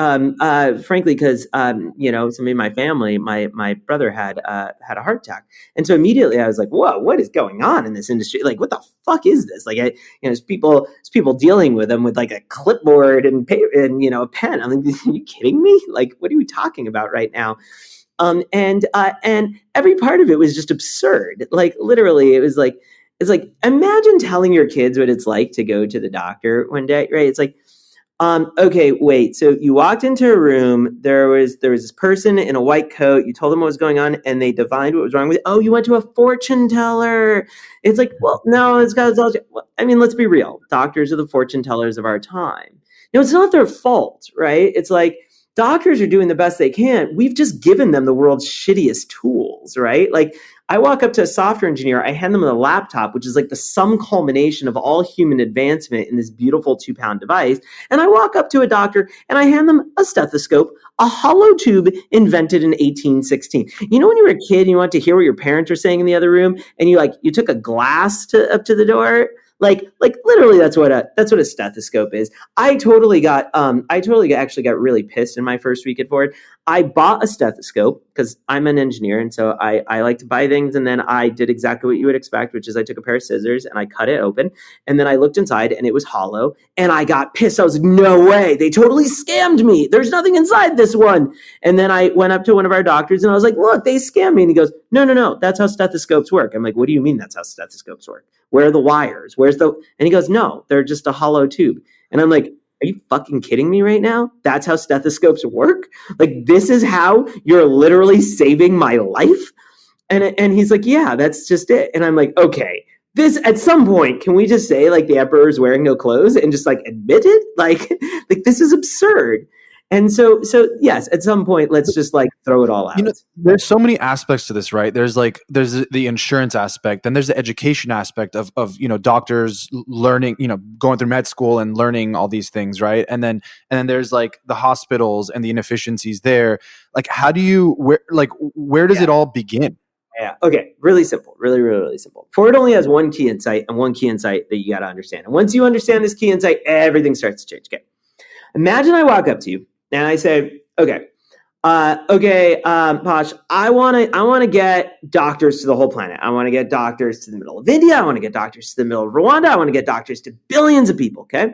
frankly, because somebody in my family, my brother had a heart attack, and so immediately I was like, "Whoa, what is going on in this industry? Like, what the fuck is this?" Like, there's people dealing with them with like a clipboard and paper and a pen. I'm like, "Are you kidding me? Like, what are we talking about right now?" And every part of it was just absurd. Like, literally, it was like. It's like, imagine telling your kids what it's like to go to the doctor one day, right? It's like, okay, wait. So you walked into a room, there was this person in a white coat, you told them what was going on, and they divined what was wrong with you. Oh, you went to a fortune teller. It's like, well, no, it's got, I mean, let's be real. Doctors are the fortune tellers of our time. It's not their fault, right? It's like, doctors are doing the best they can. We've just given them the world's shittiest tools, right? Like, I walk up to a software engineer, I hand them a laptop, which is like the sum culmination of all human advancement in this beautiful 2-pound device. And I walk up to a doctor and I hand them a stethoscope, a hollow tube invented in 1816. You know, when you were a kid and you wanted to hear what your parents were saying in the other room, and you took a glass up to the door? Like literally, that's what a stethoscope is. I actually got really pissed in my first week at Ford. I bought a stethoscope because I'm an engineer, and so I like to buy things. And then I did exactly what you would expect, which is I took a pair of scissors and I cut it open, and then I looked inside and it was hollow. And I got pissed. I was like, no way! They totally scammed me. There's nothing inside this one. And then I went up to one of our doctors and I was like, look, they scammed me. And he goes, no, that's how stethoscopes work. I'm like, what do you mean that's how stethoscopes work? Where are the wires? And he goes, no, they're just a hollow tube. And I'm like, are you fucking kidding me right now? That's how stethoscopes work? Like, this is how you're literally saving my life? And he's like, yeah, that's just it. And I'm like, okay, this, at some point, can we just say like the emperor is wearing no clothes and just like admit it? Like this is absurd. And so yes, at some point, let's just like throw it all out. There's so many aspects to this, right? There's the insurance aspect, then there's the education aspect of doctors learning, going through med school and learning all these things, right? And then there's like the hospitals and the inefficiencies there. Like, how do you where does it all begin? Yeah. Okay. Really simple. Really, really, really simple. Ford only has one key insight, and one key insight that you got to understand. And once you understand this key insight, everything starts to change. Okay. Imagine I walk up to you and I say, okay, Posh, I want to get doctors to the whole planet. I want to get doctors to the middle of India. I want to get doctors to the middle of Rwanda. I want to get doctors to billions of people. Okay.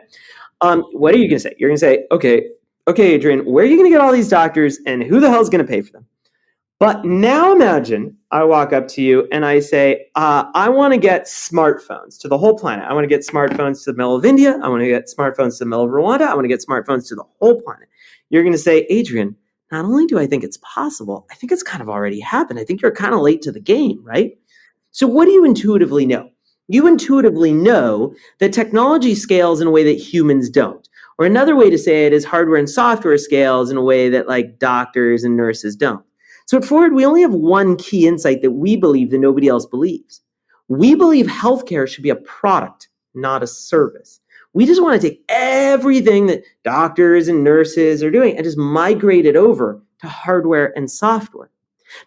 What are you going to say? You're going to say, okay, Adrian, where are you going to get all these doctors, and who the hell is going to pay for them? But now imagine I walk up to you and I say, I want to get smartphones to the whole planet. I want to get smartphones to the middle of India. I want to get smartphones to the middle of Rwanda. I want to get smartphones to the whole planet. You're going to say, Adrian, not only do I think it's possible, I think it's kind of already happened. I think you're kind of late to the game, right? So what do you intuitively know? You intuitively know that technology scales in a way that humans don't. Or another way to say it is hardware and software scales in a way that like doctors and nurses don't. So at Ford, we only have one key insight that we believe that nobody else believes. We believe healthcare should be a product, not a service. We just want to take everything that doctors and nurses are doing and just migrate it over to hardware and software.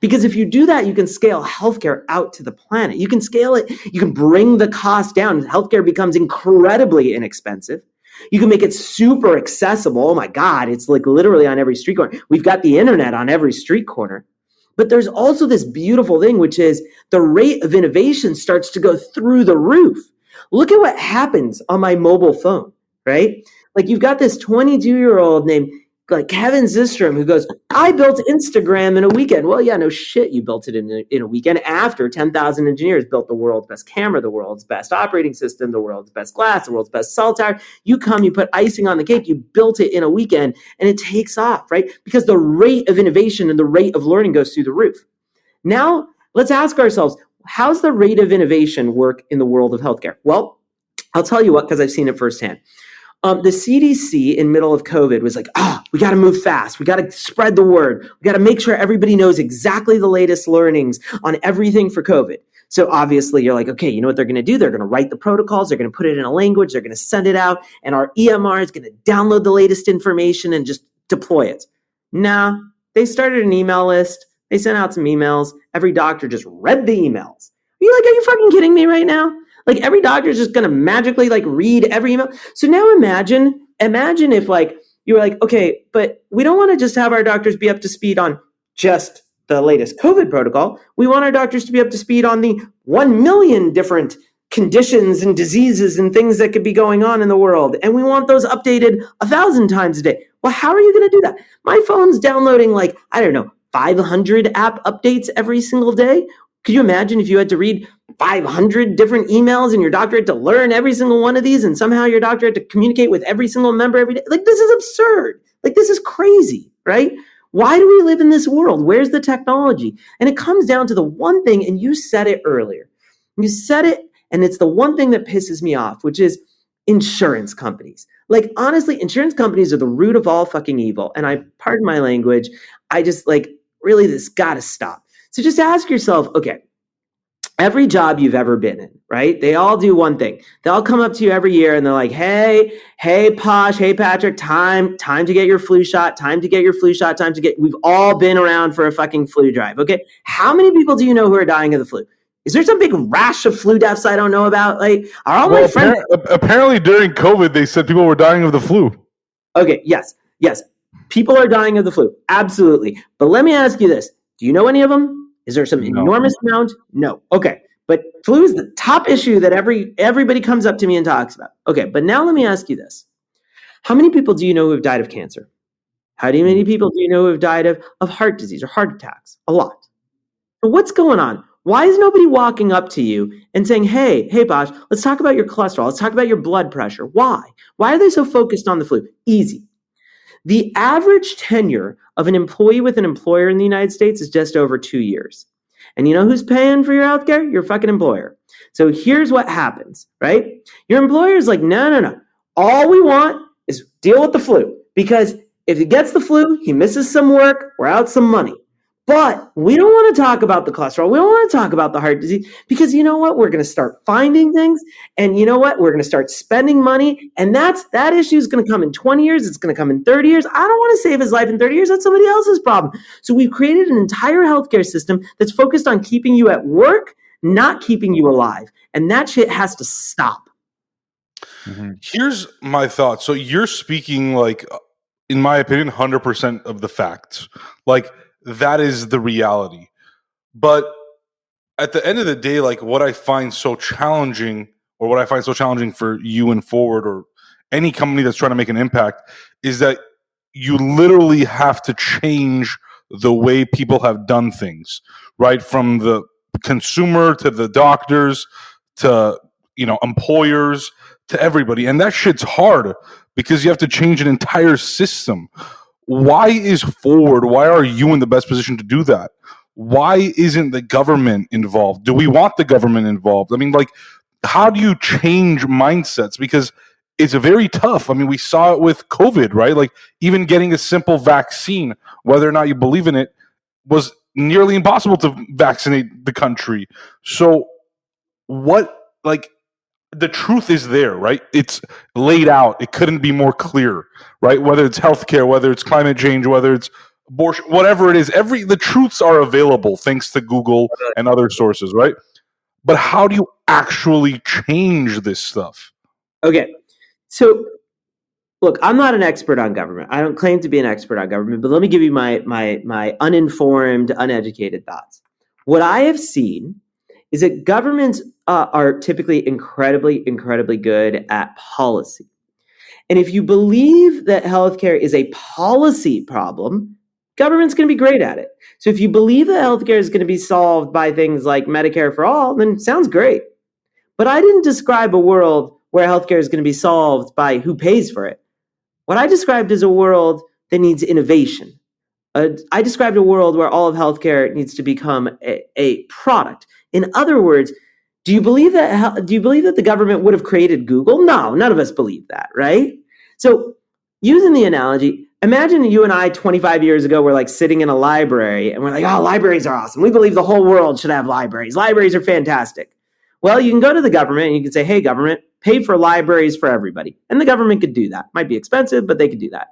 Because if you do that, you can scale healthcare out to the planet. You can scale it. You can bring the cost down. Healthcare becomes incredibly inexpensive. You can make it super accessible. Oh my God, it's like literally on every street corner. We've got the internet on every street corner. But there's also this beautiful thing, which is the rate of innovation starts to go through the roof. Look at what happens on my mobile phone, right? Like, you've got this 22-year-old named Kevin Systrom, who goes, I built Instagram in a weekend. Well, yeah, no shit, you built it in a weekend after 10,000 engineers built the world's best camera, the world's best operating system, the world's best glass, the world's best cell tower. You come, you put icing on the cake, you built it in a weekend, and it takes off, right? Because the rate of innovation and the rate of learning goes through the roof. Now, let's ask ourselves, how's the rate of innovation work in the world of healthcare? Well, I'll tell you what, because I've seen it firsthand. The CDC in middle of COVID was like, we got to move fast. We got to spread the word. We got to make sure everybody knows exactly the latest learnings on everything for COVID. So obviously you're like, okay, you know what they're going to do? They're going to write the protocols. They're going to put it in a language. They're going to send it out. And our EMR is going to download the latest information and just deploy it. Nah, they started an email list. They sent out some emails. Every doctor just read the emails. Are you fucking kidding me right now? Like every doctor is just going to magically read every email. So now imagine if you were like, okay, but we don't want to just have our doctors be up to speed on just the latest COVID protocol. We want our doctors to be up to speed on the 1 million different conditions and diseases and things that could be going on in the world. And we want those updated 1,000 times a day. Well, how are you going to do that? My phone's downloading 500 app updates every single day. Could you imagine if you had to read 500 different emails and your doctor had to learn every single one of these and somehow your doctor had to communicate with every single member every day? This is absurd. This is crazy, right? Why do we live in this world? Where's the technology? And it comes down to the one thing, and you said it earlier. You said it, and it's the one thing that pisses me off, which is insurance companies. Honestly, insurance companies are the root of all fucking evil. And I, pardon my language, I just really, this gotta stop. So just ask yourself, okay, every job you've ever been in, right? They all do one thing. They all come up to you every year and they're like, hey, Posh, hey, Patrick, time to get your flu shot, we've all been around for a fucking flu drive, okay? How many people do you know who are dying of the flu? Is there some big rash of flu deaths I don't know about? Are all my friends... Apparently during COVID, they said people were dying of the flu. Okay, yes. People are dying of the flu, absolutely. But let me ask you this. Do you know any of them? Is there some enormous amount? No. Okay. But flu is the top issue that everybody comes up to me and talks about. Okay. But now let me ask you this. How many people do you know who have died of cancer? How many people do you know who have died of heart disease or heart attacks? A lot. So what's going on? Why is nobody walking up to you and saying, hey, Bosh, let's talk about your cholesterol. Let's talk about your blood pressure. Why? Why are they so focused on the flu? Easy. The average tenure of an employee with an employer in the United States is just over 2 years. And you know who's paying for your healthcare? Your fucking employer. So here's what happens, right? Your employer is like, no. All we want is deal with the flu. Because if he gets the flu, he misses some work, we're out some money. But we don't want to talk about the cholesterol. We don't want to talk about the heart disease because you know what? We're going to start finding things and you know what? We're going to start spending money and that issue is going to come in 20 years. It's going to come in 30 years. I don't want to save his life in 30 years. That's somebody else's problem. So we've created an entire healthcare system that's focused on keeping you at work, not keeping you alive. And that shit has to stop. Mm-hmm. Here's my thought. So you're speaking in my opinion, 100% of the facts. That is the reality. But at the end of the day, what I find so challenging for you and Forward or any company that's trying to make an impact is that you literally have to change the way people have done things, right? From the consumer to the doctors to, employers to everybody. And that shit's hard because you have to change an entire system. Why is Forward? Why are you in the best position to do that? Why isn't the government involved? Do we want the government involved? I mean, how do you change mindsets? Because it's very tough. I mean, we saw it with COVID, right? Even getting a simple vaccine, whether or not you believe in it, was nearly impossible to vaccinate the country. So the truth is there, right? It's laid out. It couldn't be more clear, right? Whether it's healthcare, whether it's climate change, whether it's abortion, whatever it is, the truths are available thanks to Google and other sources, right? But how do you actually change this stuff? Okay. So look, I'm not an expert on government. I don't claim to be an expert on government, but let me give you my uninformed, uneducated thoughts. What I have seen is that governments are typically incredibly, incredibly good at policy. And if you believe that healthcare is a policy problem, government's going to be great at it. So if you believe that healthcare is going to be solved by things like Medicare for all, then sounds great. But I didn't describe a world where healthcare is going to be solved by who pays for it. What I described is a world that needs innovation. I described a world where all of healthcare needs to become a product. In other words, do you believe that the government would have created Google? No, none of us believe that, right? So using the analogy, imagine you and I 25 years ago were like sitting in a library and we're like, oh, libraries are awesome. We believe the whole world should have libraries. Libraries are fantastic. Well, you can go to the government and you can say, hey, government, pay for libraries for everybody. And the government could do that. Might be expensive, but they could do that.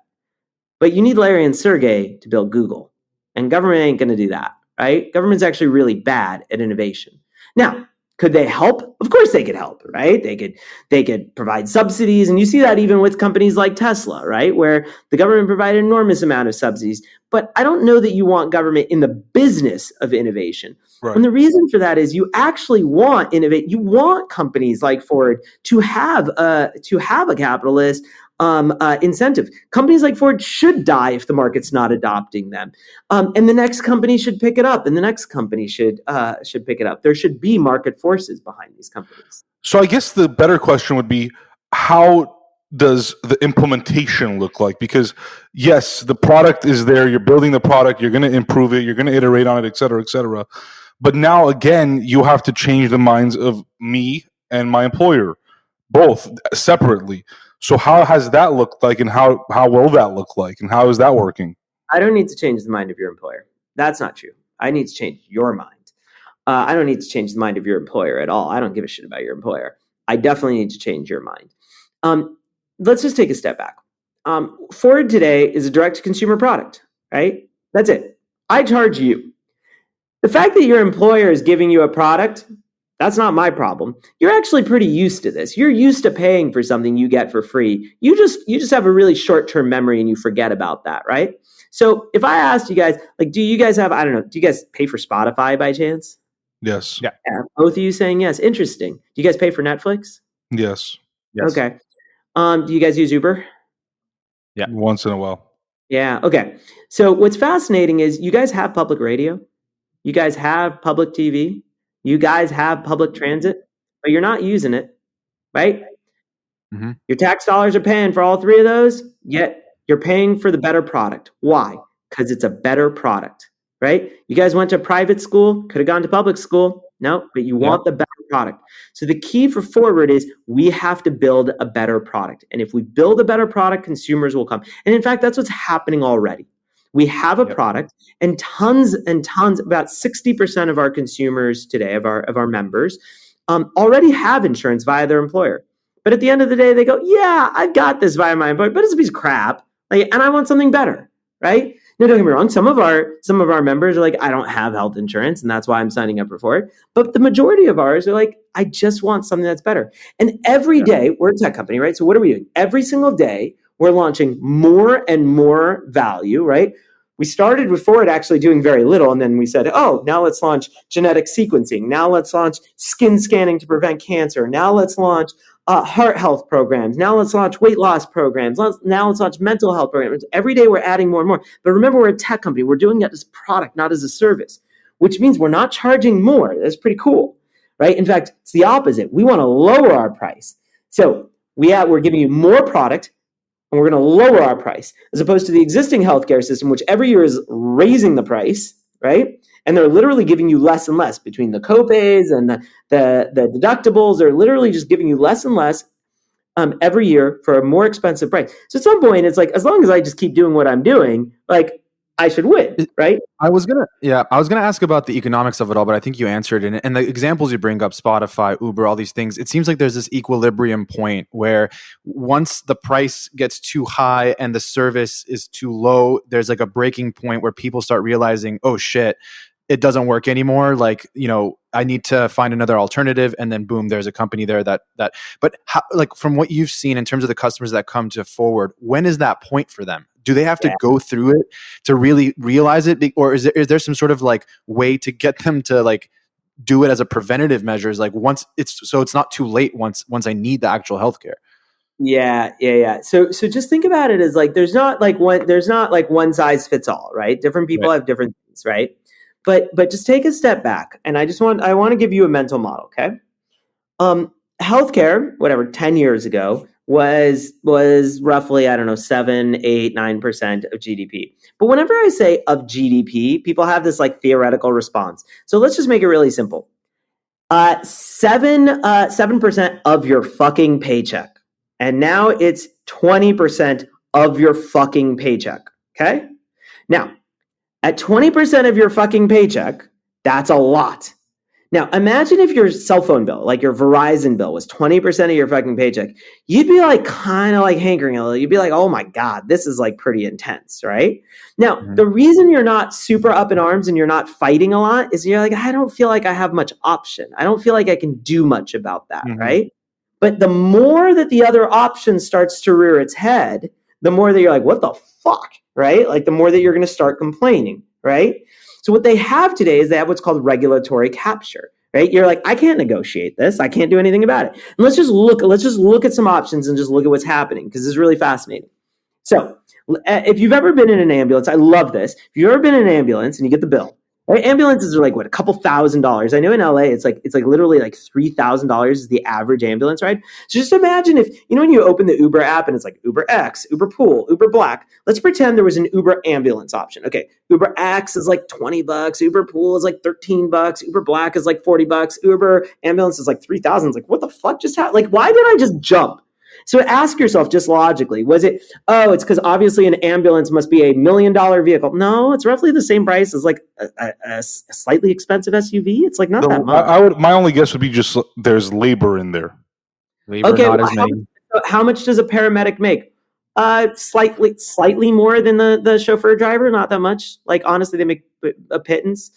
But you need Larry and Sergey to build Google. And government ain't going to do that, right? Government's actually really bad at innovation. Now, could they help? Of course they could help, right? They could provide subsidies. And you see that even with companies like Tesla, right? Where the government provided an enormous amount of subsidies. But I don't know that you want government in the business of innovation. Right. And the reason for that is you actually want innovate. You want companies like Ford to have a capitalist incentive. Companies like Ford should die if the market's not adopting them, and the next company should pick it up, and the next company should pick it up. There should be market forces behind these companies. So I guess the better question would be, how does the implementation look like? Because yes, the product is there. You're building the product. You're going to improve it. You're going to iterate on it, et cetera, et cetera. But now again, you have to change the minds of me and my employer, both separately. So how has that looked like, and how will that look like, and how is that working? I don't need to change the mind of your employer. That's not true. I need to change your mind. I don't need to change the mind of your employer at all. I don't give a shit about your employer. I definitely need to change your mind. Let's just take a step back. Ford today is a direct-to-consumer product, right? That's it. I charge you. The fact that your employer is giving you a product, that's not my problem. You're actually pretty used to this. You're used to paying for something you get for free. You just have a really short-term memory and you forget about that, right? So if I asked you guys, like, do you guys have, I don't know, do you guys pay for Spotify by chance? Yes. Yeah. Both of you saying yes. Interesting. Do you guys pay for Netflix? Yes. Okay. Do you guys use Uber? Yeah. Once in a while. Yeah. Okay. So what's fascinating is you guys have public radio. You guys have public TV. You guys have public transit, but you're not using it, right? Mm-hmm. Your tax dollars are paying for all three of those, yet you're paying for the better product. Why? Because it's a better product, right? You guys went to private school, could have gone to public school. No, but you want the better product. So the key for Forward is we have to build a better product. And if we build a better product, consumers will come. And in fact, that's what's happening already. We have a product, and tons, about 60% of our consumers today, of our members, already have insurance via their employer. But at the end of the day, they go, yeah, I've got this via my employer, but it's a piece of crap. And I want something better, right? No, don't get me wrong. Some of our members are like, I don't have health insurance, and that's why I'm signing up for it. But the majority of ours are like, I just want something that's better. And every day, we're a tech company, right? So what are we doing? Every single day, we're launching more and more value, right? We started with Ford actually doing very little, and then we said, oh, now let's launch genetic sequencing. Now let's launch skin scanning to prevent cancer. Now let's launch heart health programs. Now let's launch weight loss programs. Now let's launch mental health programs. Every day we're adding more and more. But remember, we're a tech company. We're doing it as a product, not as a service, which means we're not charging more. That's pretty cool, right? In fact, it's the opposite. We want to lower our price. So we're giving you more product, and we're going to lower our price, as opposed to the existing healthcare system, which every year is raising the price, right? And they're literally giving you less and less between the copays and the deductibles. They're literally just giving you less and less every year for a more expensive price. So at some point, it's like, as long as I just keep doing what I'm doing, like, I should win, right? I was gonna ask about the economics of it all, but I think you answered it. And the examples you bring up, Spotify, Uber, all these things, it seems like there's this equilibrium point where once the price gets too high and the service is too low, there's like a breaking point where people start realizing, oh shit, it doesn't work anymore. Like, I need to find another alternative, and then boom, there's a company there that. But how, like, from what you've seen in terms of the customers that come to Forward, when is that point for them? Do they have to go through it to really realize it, or is there some sort of like way to get them to like do it as a preventative measures, like once it's not too late once I need the actual healthcare? Yeah. So just think about it as like there's not like one size fits all, right? Different people have different things, right? But just take a step back, and I want to give you a mental model, okay? Healthcare, whatever, 10 years ago was roughly, I don't know, 7, 8, 9% of GDP. But whenever I say of GDP, people have this like theoretical response. So let's just make it really simple. 7% of your fucking paycheck. And now it's 20% of your fucking paycheck. Okay? Now, at 20% of your fucking paycheck, that's a lot. Now, imagine if your cell phone bill, like your Verizon bill, was 20% of your fucking paycheck. You'd be like kind of like hankering a little. You'd be like, oh my God, this is like pretty intense, right? Now, the reason you're not super up in arms and you're not fighting a lot is you're like, I don't feel like I have much option. I don't feel like I can do much about that, right? But the more that the other option starts to rear its head, the more that you're like, what the fuck, right? Like the more that you're going to start complaining, right? So what they have today is they have what's called regulatory capture, right? You're like, I can't negotiate this. I can't do anything about it. And let's just look at some options and just look at what's happening, because it's really fascinating. So if you've ever been in an ambulance, I love this. If you've ever been in an ambulance and you get the bill, right? Ambulances are like what, a couple $1,000s. I know in LA it's like literally like $3,000 is the average ambulance ride. So just imagine if, when you open the Uber app and it's like Uber X, Uber Pool, Uber Black. Let's pretend there was an Uber ambulance option. Okay, Uber X is like $20, Uber Pool is like $13, Uber Black is like $40, Uber ambulance is like $3,000. It's like, what the fuck just happened? Like, why did I just jump? So ask yourself just logically, was it, it's because obviously an ambulance must be $1 million vehicle. No, it's roughly the same price as like a slightly expensive SUV. It's like not that much. My only guess would be just there's labor in there. Labor, not as many. How much does a paramedic make? Slightly more than the chauffeur driver, not that much. Like honestly, they make a pittance.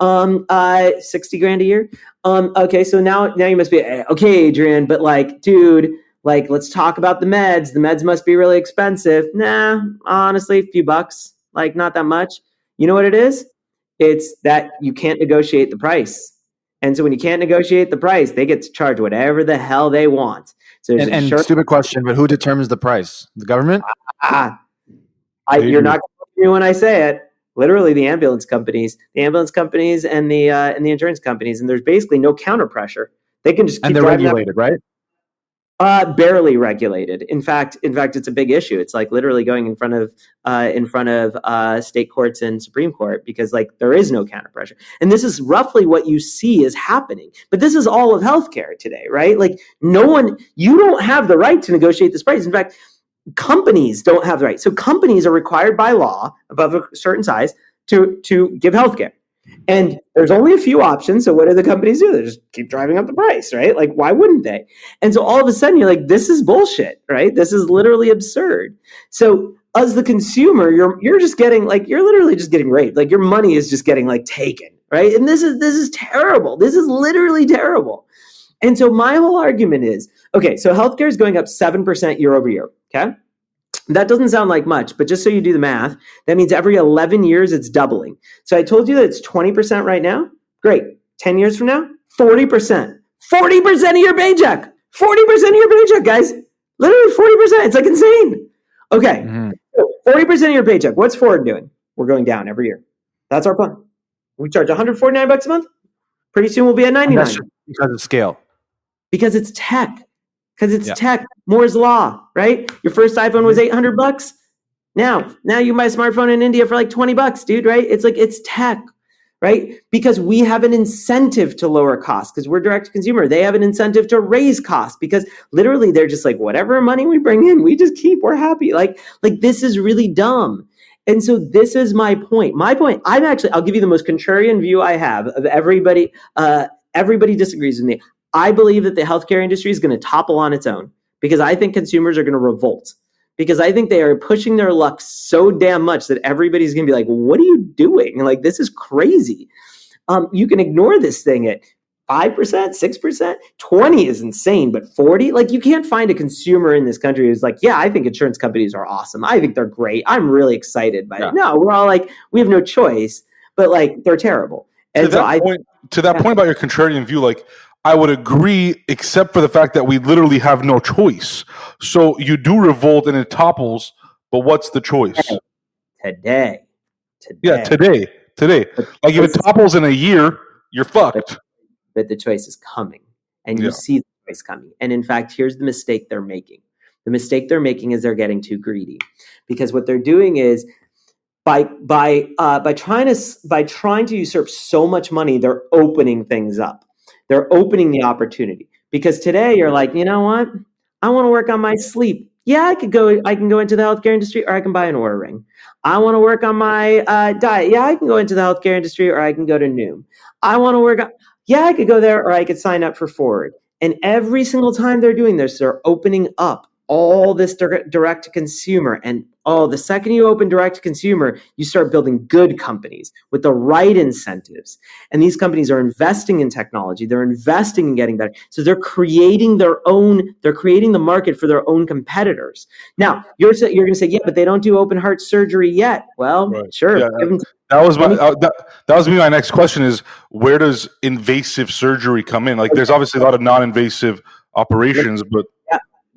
60 grand a year. Okay, so now you must be okay, Adrian, but like, dude, like, let's talk about the meds. The meds must be really expensive. Nah, honestly, a few bucks, like not that much. You know what it is? It's that you can't negotiate the price. And so when you can't negotiate the price, they get to charge whatever the hell they want. So and stupid question, but who determines the price? The government? You're not going to believe me when I say it. Literally, the ambulance companies and the insurance companies, and there's basically no counter pressure. They can just keep they're regulated, right? Barely regulated. In fact, it's a big issue. It's like literally going in front of state courts and Supreme Court, because like there is no counter pressure. And this is roughly what you see is happening. But this is all of healthcare today, right? Like you don't have the right to negotiate this price. In fact, companies don't have the right. So companies are required by law above a certain size to give healthcare. And there's only a few options. So what do the companies do? They just keep driving up the price, right? Like, why wouldn't they? And so all of a sudden you're like, this is bullshit, right? This is literally absurd. So as the consumer, you're just getting like, you're literally just getting raped. Like your money is just getting like taken, right? And this is terrible. This is literally terrible. And so my whole argument is, okay, so healthcare is going up 7% year over year. Okay. That doesn't sound like much, but just so you do the math, that means every 11 years it's doubling. So I told you that it's 20% right now. Great. 10 years from now, 40%. 40% of your paycheck. 40% of your paycheck, guys. Literally 40%. It's like insane. Okay. So 40% of your paycheck. What's Ford doing? We're going down every year. That's our plan. We charge $149 a month. Pretty soon we'll be at $99. That's because of scale. Because it's tech. Because it's tech, Moore's law, right? Your first iPhone was $800. Now you can buy a smartphone in India for like $20, dude, right? It's like, it's tech, right? Because we have an incentive to lower costs because we're direct to consumer. They have an incentive to raise costs because literally they're just like, whatever money we bring in, we just keep, we're happy. Like this is really dumb. And so this is my point. I'll give you the most contrarian view I have of everybody. Everybody disagrees with me. I believe that the healthcare industry is going to topple on its own because I think consumers are going to revolt because I think they are pushing their luck so damn much that everybody's going to be like, what are you doing? Like, this is crazy. You can ignore this thing at 5%, 6%, 20 is insane, but 40, like you can't find a consumer in this country who's like, yeah, I think insurance companies are awesome. I think they're great. I'm really excited by it. No, we're all like, we have no choice, but like they're terrible. And to that point about your contrarian view, like, I would agree, except for the fact that we literally have no choice. So you do revolt and it topples, but what's the choice? Today. Yeah, today. Like if it topples in a year, you're fucked. But the choice is coming, and you Yeah. see the choice coming. And in fact, here's the mistake they're making. The mistake they're making is they're getting too greedy, because what they're doing is by trying to usurp so much money, they're opening things up. They're opening the opportunity, because today you're like, you know what? I want to work on my sleep. Yeah, I can go into the healthcare industry, or I can buy an Oura Ring. I want to work on my diet. Yeah, I can go into the healthcare industry, or I can go to Noom. I want to work on, yeah, I could go there, or I could sign up for Forward. And every single time they're doing this, they're opening up all this direct to consumer. And the second you open direct to consumer, you start building good companies with the right incentives. And these companies are investing in technology. They're investing in getting better. So they're creating the market for their own competitors. Now, you're going to say, yeah, but they don't do open heart surgery yet. Well, Right. sure. Yeah, that was my next question is, where does invasive surgery come in? Like, there's obviously a lot of non-invasive operations, but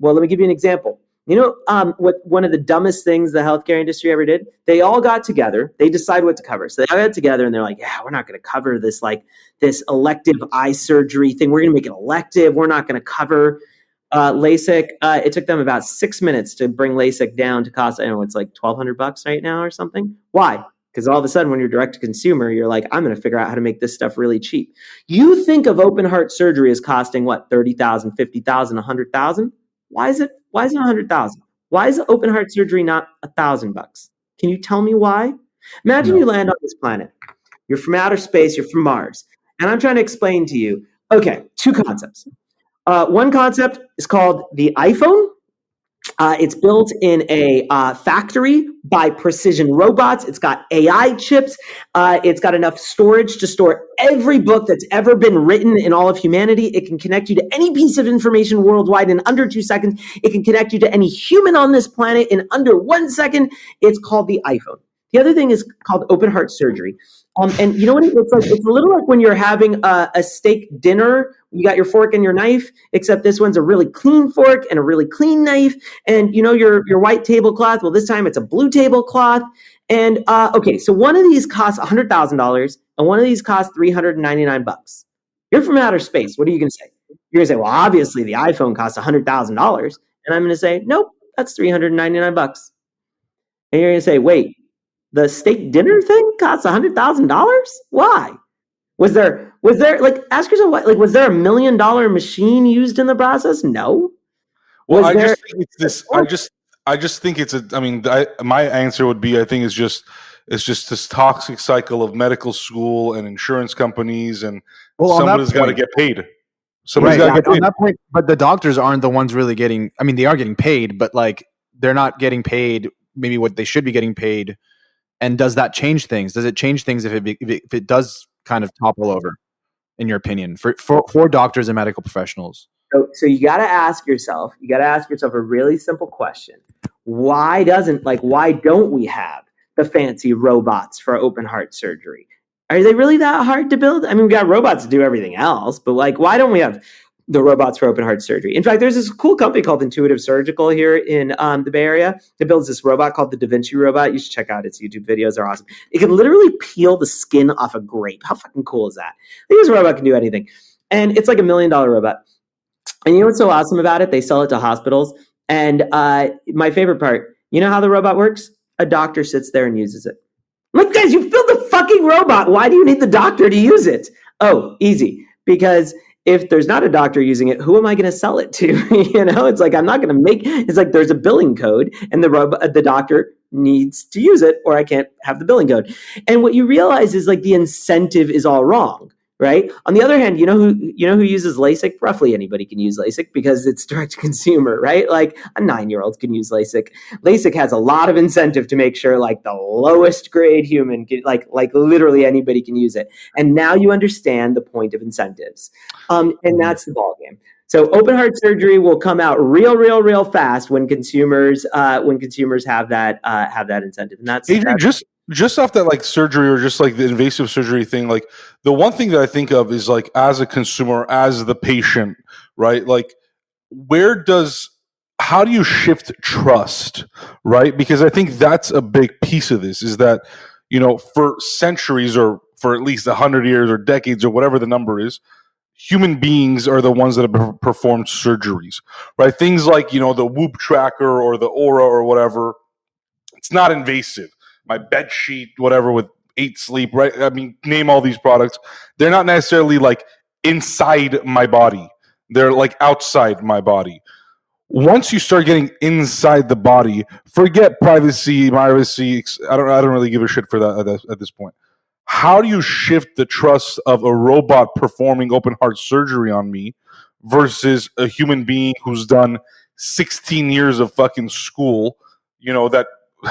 well, let me give you an example. You know, what one of the dumbest things the healthcare industry ever did? They all got together. They decide what to cover. So they all got together and they're like, yeah, we're not going to cover this elective eye surgery thing. We're going to make it elective. We're not going to cover LASIK. It took them about 6 minutes to bring LASIK down to cost, I don't know, it's like $1,200 right now or something. Why? Because all of a sudden, when you're direct to consumer, you're like, I'm going to figure out how to make this stuff really cheap. You think of open heart surgery as costing what, $30,000, $50,000, $100,000? Why is it $100,000? Why is open heart surgery not $1,000? Can you tell me why? Imagine you land on this planet. You're from outer space. You're from Mars, and I'm trying to explain to you. Okay, two concepts. One concept is called the iPhone. It's built in a factory by precision robots. It's got AI chips. It's got enough storage to store every book that's ever been written in all of humanity. It can connect you to any piece of information worldwide in under 2 seconds. It can connect you to any human on this planet in under 1 second. It's called the iPhone. The other thing is called open heart surgery. And you know what it's like? It's a little like when you're having a steak dinner. You got your fork and your knife, except this one's a really clean fork and a really clean knife. And you know your white tablecloth. Well, this time it's a blue tablecloth. And okay, so one of these costs $100,000, and one of these costs $399. You're from outer space. What are you going to say? You're going to say, well, obviously the iPhone costs $100,000, and I'm going to say, nope, that's $399. And you're going to say, wait. The steak dinner thing costs $100,000? Why? Was there like, ask yourself, what, like, was there $1 million machine used in the process? No. Well, I just think it's this. I just think it's a. I mean, my answer would be, I think it's just this toxic cycle of medical school and insurance companies, and somebody's got to get paid. Somebody's got to get paid. On that point, but the doctors aren't the ones really getting. I mean, they are getting paid, but like they're not getting paid maybe what they should be getting paid. And does that change things? Does it change things if it does kind of topple over, in your opinion, for doctors and medical professionals? So you got to ask yourself a really simple question. Why don't we have the fancy robots for open heart surgery? Are they really that hard to build? I mean, we got robots to do everything else, but like, why don't we have the robots for open heart surgery? In fact, there's this cool company called Intuitive Surgical here in the Bay Area that builds this robot called the Da Vinci robot. You should check out its YouTube videos. They're awesome. It can literally peel the skin off a grape. How fucking cool is that? I think this robot can do anything. And it's like $1 million robot. And you know what's so awesome about it? They sell it to hospitals. And my favorite part, you know how the robot works? A doctor sits there and uses it. I'm like, guys, you built a fucking robot. Why do you need the doctor to use it? Oh, easy. Because if there's not a doctor using it, who am I going to sell it to? You know, it's like, I'm not going to it's like there's a billing code and the doctor needs to use it, or I can't have the billing code. And what you realize is like the incentive is all wrong, right? On the other hand, you know who uses LASIK? Roughly anybody can use LASIK because it's direct to consumer, right? Like a 9-year-old can use LASIK. LASIK has a lot of incentive to make sure like the lowest grade human can, like literally anybody can use it. And now you understand the point of incentives. And that's the ballgame. So open heart surgery will come out real fast when consumers have that incentive. And that's Adrian, just off that like surgery or just like the invasive surgery thing, like the one thing that I think of is like as a consumer, as the patient, right? Like where does how do you shift trust, right? Because I think that's a big piece of this is that, for centuries or for at least 100 years or decades or whatever the number is, human beings are the ones that have performed surgeries, right? Things like, the Whoop tracker or the Aura or whatever, it's not invasive. My bed sheet, whatever, with 8 Sleep, right? I mean, name all these products. They're not necessarily like inside my body. They're like outside my body. Once you start getting inside the body, forget privacy. I don't really give a shit for that at this point. How do you shift the trust of a robot performing open heart surgery on me versus a human being who's done 16 years of fucking school, that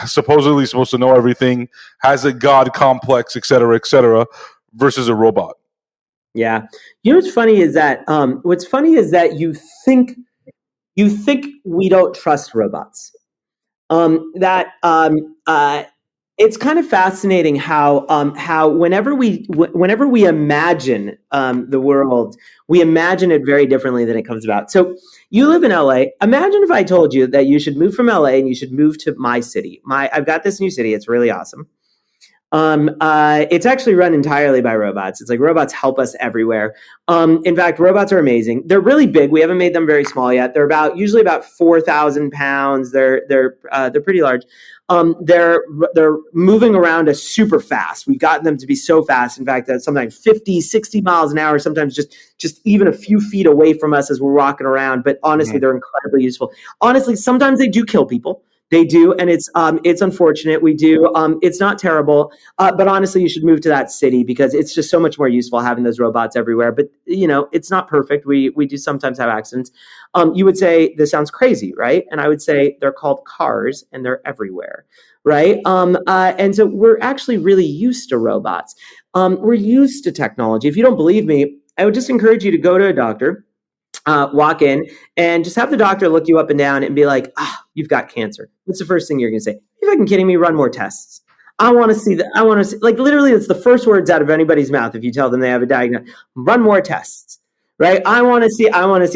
supposedly supposed to know everything, has a god complex, et cetera, versus a robot? Yeah. What's funny is that you think we don't trust robots. It's kind of fascinating how whenever we imagine the world, we imagine it very differently than it comes about. So you live in LA. Imagine if I told you that you should move from LA and you should move to my city. I've got this new city. It's really awesome. It's actually run entirely by robots. It's like robots help us everywhere. In fact, robots are amazing. They're really big. We haven't made them very small yet. They're usually about 4,000 pounds. They're pretty large. They're moving around us super fast. We've gotten them to be so fast. In fact, that sometimes 50, 60 miles an hour, sometimes just even a few feet away from us as we're walking around. But honestly, they're incredibly useful. Honestly, sometimes they do kill people. They do, and it's unfortunate. We do. It's not terrible, but honestly, you should move to that city because it's just so much more useful having those robots everywhere. But it's not perfect. We do sometimes have accidents. You would say this sounds crazy, right? And I would say they're called cars, and they're everywhere, right? And so we're actually really used to robots. We're used to technology. If you don't believe me, I would just encourage you to go to a doctor. Walk in and just have the doctor look you up and down and be like, you've got cancer. What's the first thing you're going to say? You're fucking kidding me. Run more tests. I want to see that. I want to see, like, literally, it's the first words out of anybody's mouth. If you tell them they have a diagnosis, run more tests, right? I want to see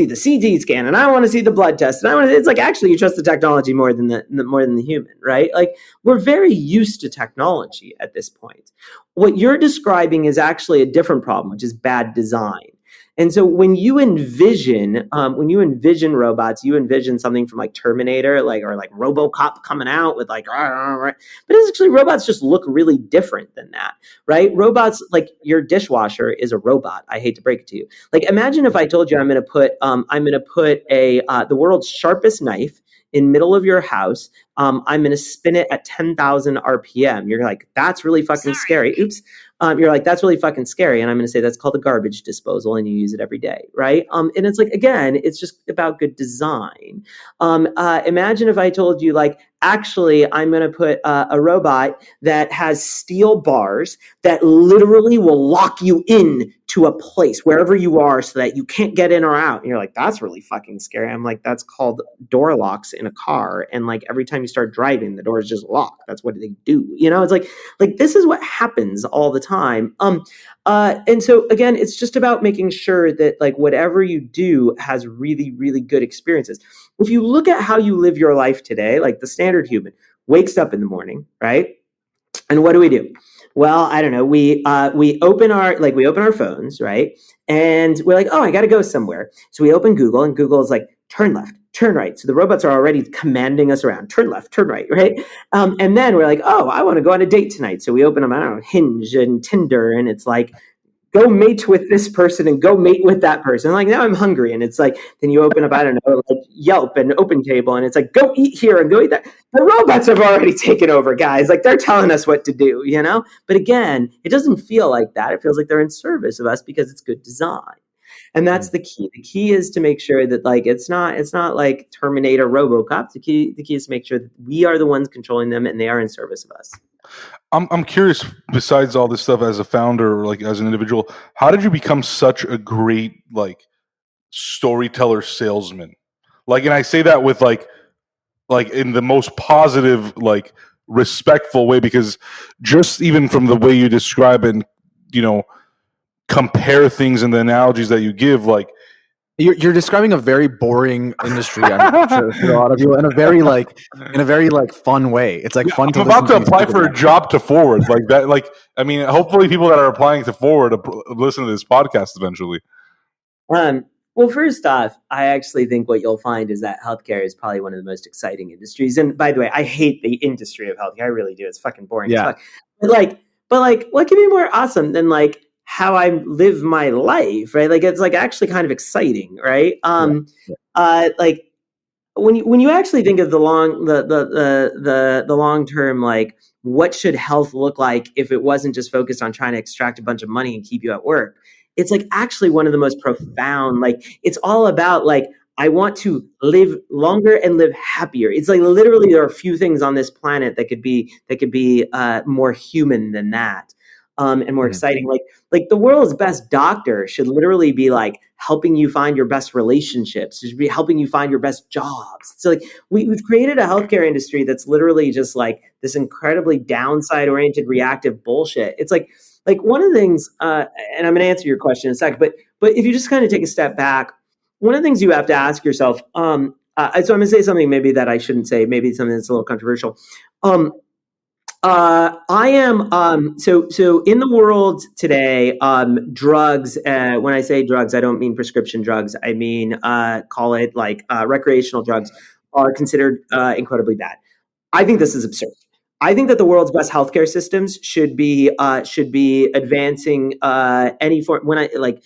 the CT scan and I want to see the blood test. And it's like, actually, you trust the technology more than the human, right? Like, we're very used to technology at this point. What you're describing is actually a different problem, which is bad design. And so when you envision robots, you envision something from like Terminator, or like RoboCop coming out with like, but it's actually robots just look really different than that, right? Robots, like your dishwasher is a robot. I hate to break it to you. Like, imagine if I told you I'm going to put the world's sharpest knife in middle of your house. I'm going to spin it at 10,000 RPM. You're like, that's really fucking scary. Oops. You're like, that's really fucking scary. And I'm going to say that's called a garbage disposal and you use it every day, right? And it's like, again, it's just about good design. Imagine if I told you, like, actually, I'm going to put a robot that has steel bars that literally will lock you in to a place wherever you are so that you can't get in or out. And you're like, that's really fucking scary. I'm like, that's called door locks in a car. And like every time you start driving, the doors just lock. That's what they do. It's like this is what happens all the time. And so again, it's just about making sure that like whatever you do has really, really good experiences. If you look at how you live your life today, like the standard human wakes up in the morning, right? And what do? Well, I don't know. We open our phones, right? And we're like, oh, I got to go somewhere. So we open Google, and Google is like, turn left, turn right. So the robots are already commanding us around, turn left, turn right, right? And then we're like, oh, I want to go on a date tonight. So we open up, I don't know, Hinge and Tinder, and it's like, go mate with this person and go mate with that person. Like, now I'm hungry. And it's like, then you open up, I don't know, like Yelp and OpenTable, and it's like, go eat here and go eat that. The robots have already taken over, guys. Like, they're telling us what to do, But again, it doesn't feel like that. It feels like they're in service of us because it's good design. And that's the key. The key is to make sure that like it's not like Terminator, RoboCop. The key is to make sure that we are the ones controlling them and they are in service of us. I'm curious, besides all this stuff as a founder, like as an individual, how did you become such a great like storyteller salesman? Like, and I say that with like in the most positive like respectful way, because just even from the way you describe and, you know, compare things and the analogies that you give, like, you're describing a very boring industry, I'm sure, for a lot of people, in a very fun way. It's like fun to I'm about to listen apply for a job to Forward, like that. Like, I mean, hopefully people that are applying to Forward listen to this podcast eventually. Well, first off, I actually think what you'll find is that healthcare is probably one of the most exciting industries. And by the way, I hate the industry of healthcare. I really do. It's fucking boring as fuck. But what can be more awesome than like how I live my life, right? Like it's like actually kind of exciting, right? Like when you actually think of the long term, like what should health look like if it wasn't just focused on trying to extract a bunch of money and keep you at work? It's like actually one of the most profound, like it's all about like, I want to live longer and live happier. It's like literally there are a few things on this planet that could be more human than that, and more exciting. Like the world's best doctor should literally be like helping you find your best relationships. It should be helping you find your best jobs. So like we've created a healthcare industry that's literally just like this incredibly downside oriented reactive bullshit. It's like one of the things, and I'm going to answer your question in a second, but if you just kind of take a step back, one of the things you have to ask yourself, so I'm going to say something maybe that I shouldn't say, maybe something that's a little controversial. I am, so in the world today, drugs, when I say drugs, I don't mean prescription drugs. I mean, call it like, recreational drugs are considered, incredibly bad. I think this is absurd. I think that the world's best healthcare systems should be advancing any form. When I like,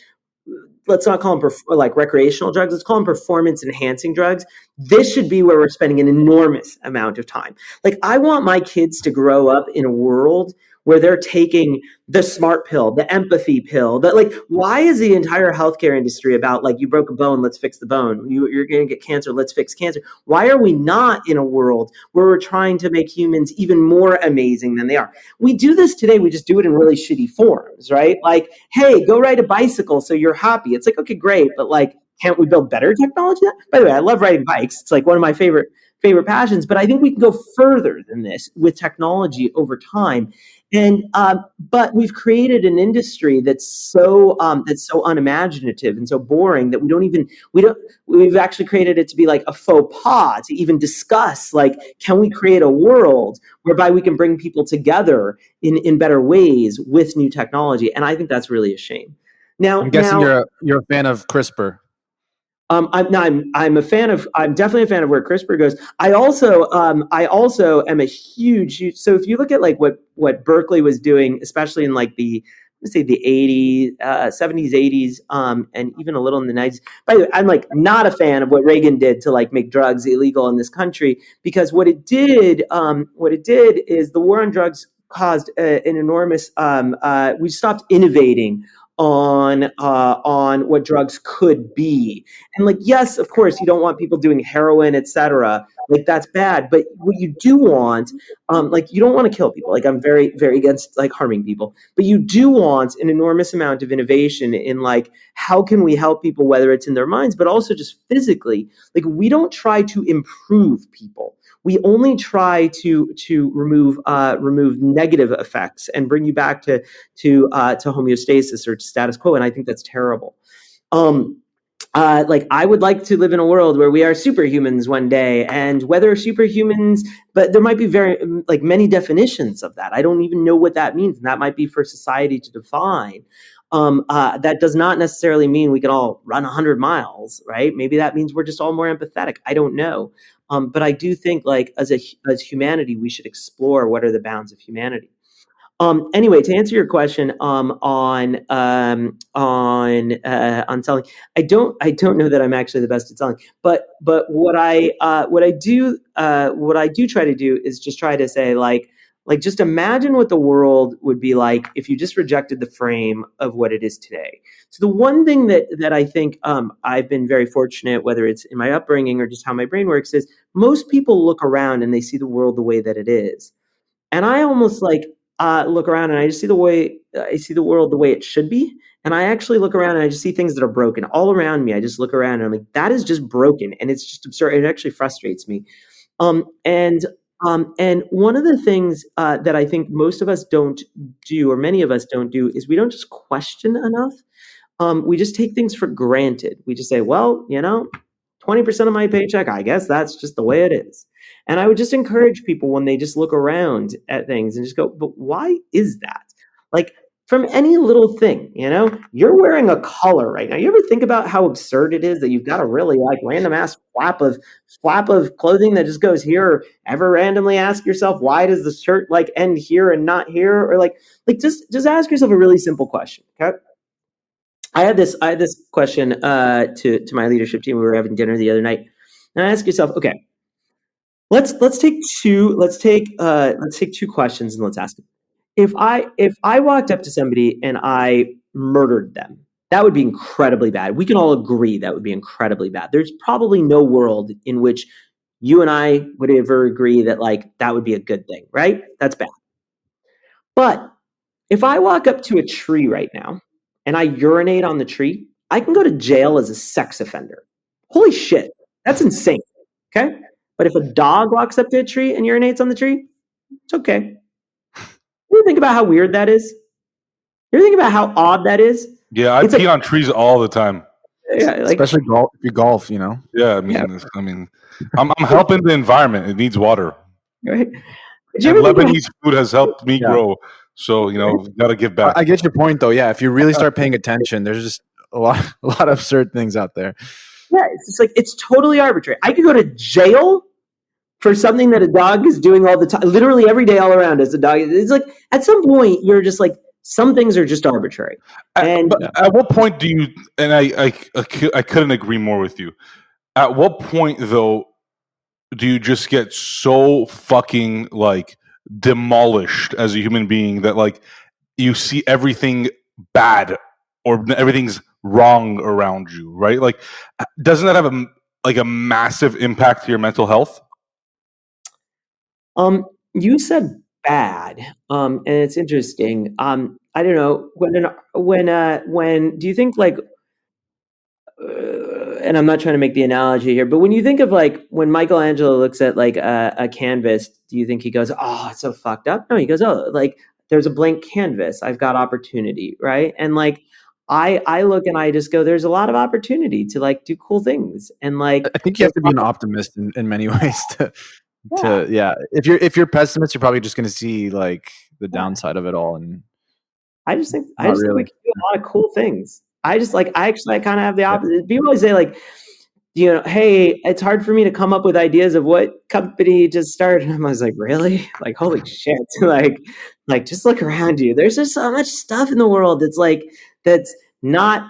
let's not call them like recreational drugs. Let's call them performance enhancing drugs. This should be where we're spending an enormous amount of time. Like I want my kids to grow up in a world where they're taking the smart pill, the empathy pill. That like, why is the entire healthcare industry about like you broke a bone, let's fix the bone. You're going to get cancer, let's fix cancer. Why are we not in a world where we're trying to make humans even more amazing than they are? We do this today. We just do it in really shitty forms, right? Like, hey, go ride a bicycle so you're happy. It's like, okay, great, but like, can't we build better technology? By the way, I love riding bikes. It's like one of my favorite passions. But I think we can go further than this with technology over time. And but we've created an industry that's so unimaginative and so boring that we've actually created it to be like a faux pas to even discuss like, can we create a world whereby we can bring people together in better ways with new technology? And I think that's really a shame. Now, I'm guessing you're a fan of CRISPR. I'm definitely a fan of where CRISPR goes. I also am a huge. So if you look at like what Berkeley was doing, especially in like the 80s, 70s, 80s, and even a little in the 90s. By the way, I'm like not a fan of what Reagan did to like make drugs illegal in this country, because what it did is the war on drugs caused an enormous. We stopped innovating on what drugs could be. And like, yes, of course, you don't want people doing heroin, etc. Like that's bad. But what you do want, like you don't want to kill people. Like I'm very, very against like harming people. But you do want an enormous amount of innovation in like, how can we help people, whether it's in their minds, but also just physically. Like we don't try to improve people. We only try to remove negative effects and bring you back to homeostasis or to status quo, and I think that's terrible. Like I would like to live in a world where we are superhumans one day, and whether superhumans, but there might be very like many definitions of that. I don't even know what that means, and that might be for society to define. That does not necessarily mean we can all run 100 miles, right? Maybe that means we're just all more empathetic. I don't know. But I do think like as humanity, we should explore what are the bounds of humanity. Anyway, to answer your question on selling, I don't know that I'm actually the best at selling, but what I do try to do is just try to say like just imagine what the world would be like if you just rejected the frame of what it is today. So the one thing that I think I've been very fortunate, whether it's in my upbringing or just how my brain works, is most people look around and they see the world the way that it is, and I almost like look around and I just see the world the way it should be. And I actually look around and I just see things that are broken all around me. I just look around and I'm like, that is just broken. And it's just absurd. It actually frustrates me. And And one of the things that I think most of us don't do, or many of us don't do, is we don't just question enough. We just take things for granted. We just say, well, 20% of my paycheck, I guess that's just the way it is. And I would just encourage people when they just look around at things and just go, but why is that? Like, from any little thing, you're wearing a collar right now. You ever think about how absurd it is that you've got a really like random ass flap of clothing that just goes here? Or ever randomly ask yourself, why does the shirt like end here and not here? Or like just ask yourself a really simple question. Okay. I had this question to my leadership team. We were having dinner the other night, and I asked yourself, okay, let's take two questions and let's ask them. If I walked up to somebody and I murdered them, that would be incredibly bad. We can all agree that would be incredibly bad. There's probably no world in which you and I would ever agree that like that would be a good thing, right? That's bad. But if I walk up to a tree right now and I urinate on the tree, I can go to jail as a sex offender. Holy shit, that's insane. Okay? But if a dog walks up to a tree and urinates on the tree, it's okay. You think about how weird that is? You think about how odd that is? Yeah, I pee on trees all the time. Yeah, like, especially golf. If you golf, Yeah, I'm helping the environment. It needs water. Right? And Lebanese food has helped me grow. So, got to give back. I get your point, though. Yeah, if you really start paying attention, there's just a lot of absurd things out there. Yeah, it's just like it's totally arbitrary. I could go to jail for something that a dog is doing all the time, literally every day, all around us. A dog. It's like at some point you're just like some things are just arbitrary. At what point do you? And I couldn't agree more with you. At what point though do you just get so fucking like demolished as a human being that like you see everything bad or everything's wrong around you, right? Like, doesn't that have a massive impact to your mental health? You said bad, and it's interesting. I don't know when do you think like, and I'm not trying to make the analogy here, but when you think of like when Michelangelo looks at like a canvas, do you think he goes, "Oh, it's so fucked up"? No, he goes, "Oh, like there's a blank canvas. I've got opportunity," right? And like I look and I just go, "There's a lot of opportunity to like do cool things," and like I think you have to be an optimist in many ways to if you're pessimist, you're probably just going to see like the downside of it all. And I just think we can do a lot of cool things. I actually kind of have the opposite. People always say like, hey, it's hard for me to come up with ideas of what company to start. And I was like, really? Like, holy shit. like just look around you. There's just so much stuff in the world that's not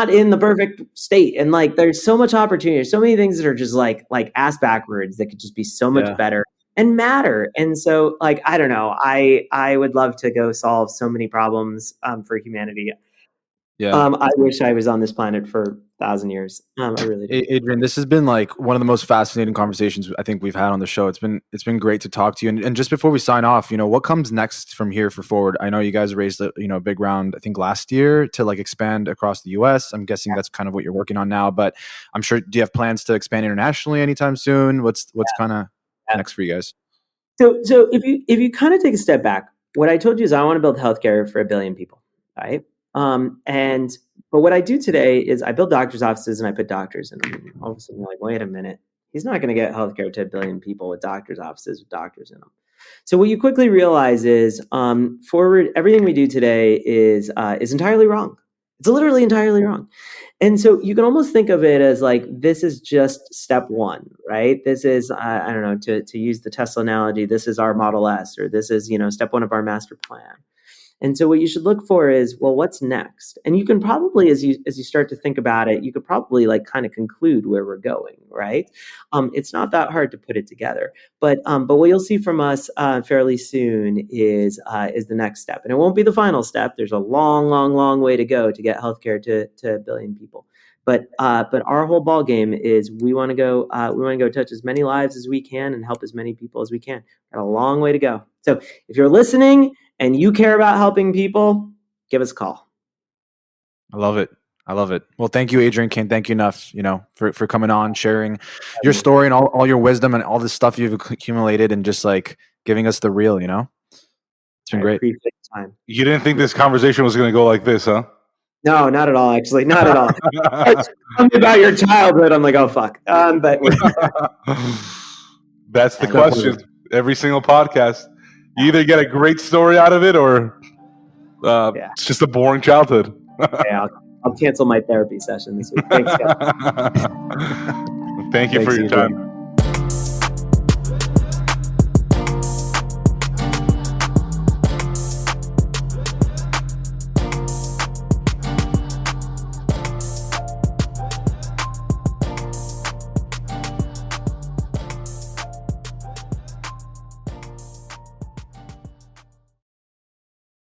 in the perfect state. And like, there's so much opportunity. There's so many things that are just like ass backwards that could just be so much better and matter. And so like, I don't know, I would love to go solve so many problems for humanity. I wish I was on this planet for 1,000 years. I really do. Adrian, this has been like one of the most fascinating conversations I think we've had on the show. It's been great to talk to you. And just before we sign off, what comes next from here for Forward? I know you guys raised a big round, I think last year, to like expand across the US. I'm guessing that's kind of what you're working on now, but I'm sure, do you have plans to expand internationally anytime soon? What's kind of next for you guys? So if you kind of take a step back, what I told you is I want to build healthcare for 1 billion people, right? But what I do today is I build doctors' offices and I put doctors in them. All of a sudden, you're like, wait a minute, he's not going to get healthcare to 1 billion people with doctors' offices with doctors in them. So what you quickly realize is, Forward, everything we do today is entirely wrong. It's literally entirely wrong. And so you can almost think of it as like, this is just step one, right? This is, I don't know, to use the Tesla analogy, this is our Model S, or this is, step one of our master plan. And so what you should look for is, well, what's next? And you can probably, as you start to think about it, you could probably like kind of conclude where we're going, right? It's not that hard to put it together. But what you'll see from us fairly soon is the next step. And it won't be the final step. There's a long, long, long way to go to get healthcare to 1 billion people. But our whole ball game is we want to go touch as many lives as we can and help as many people as we can. Got a long way to go. So if you're listening and you care about helping people, give us a call. I love it. I love it. Well, thank you, Adrian. Can't thank you enough, for coming on, sharing your story and all your wisdom and all the stuff you've accumulated and just like giving us the real, It's been great. Appreciate the time. You didn't think this conversation was going to go like this, huh? No, not at all, actually. Not at all. Tell me about your childhood. I'm like, oh, fuck. But that's the question. Every single podcast. You either get a great story out of it or it's just a boring childhood. Yeah, I'll cancel my therapy session this week. Thanks, guys. Thank you for your time.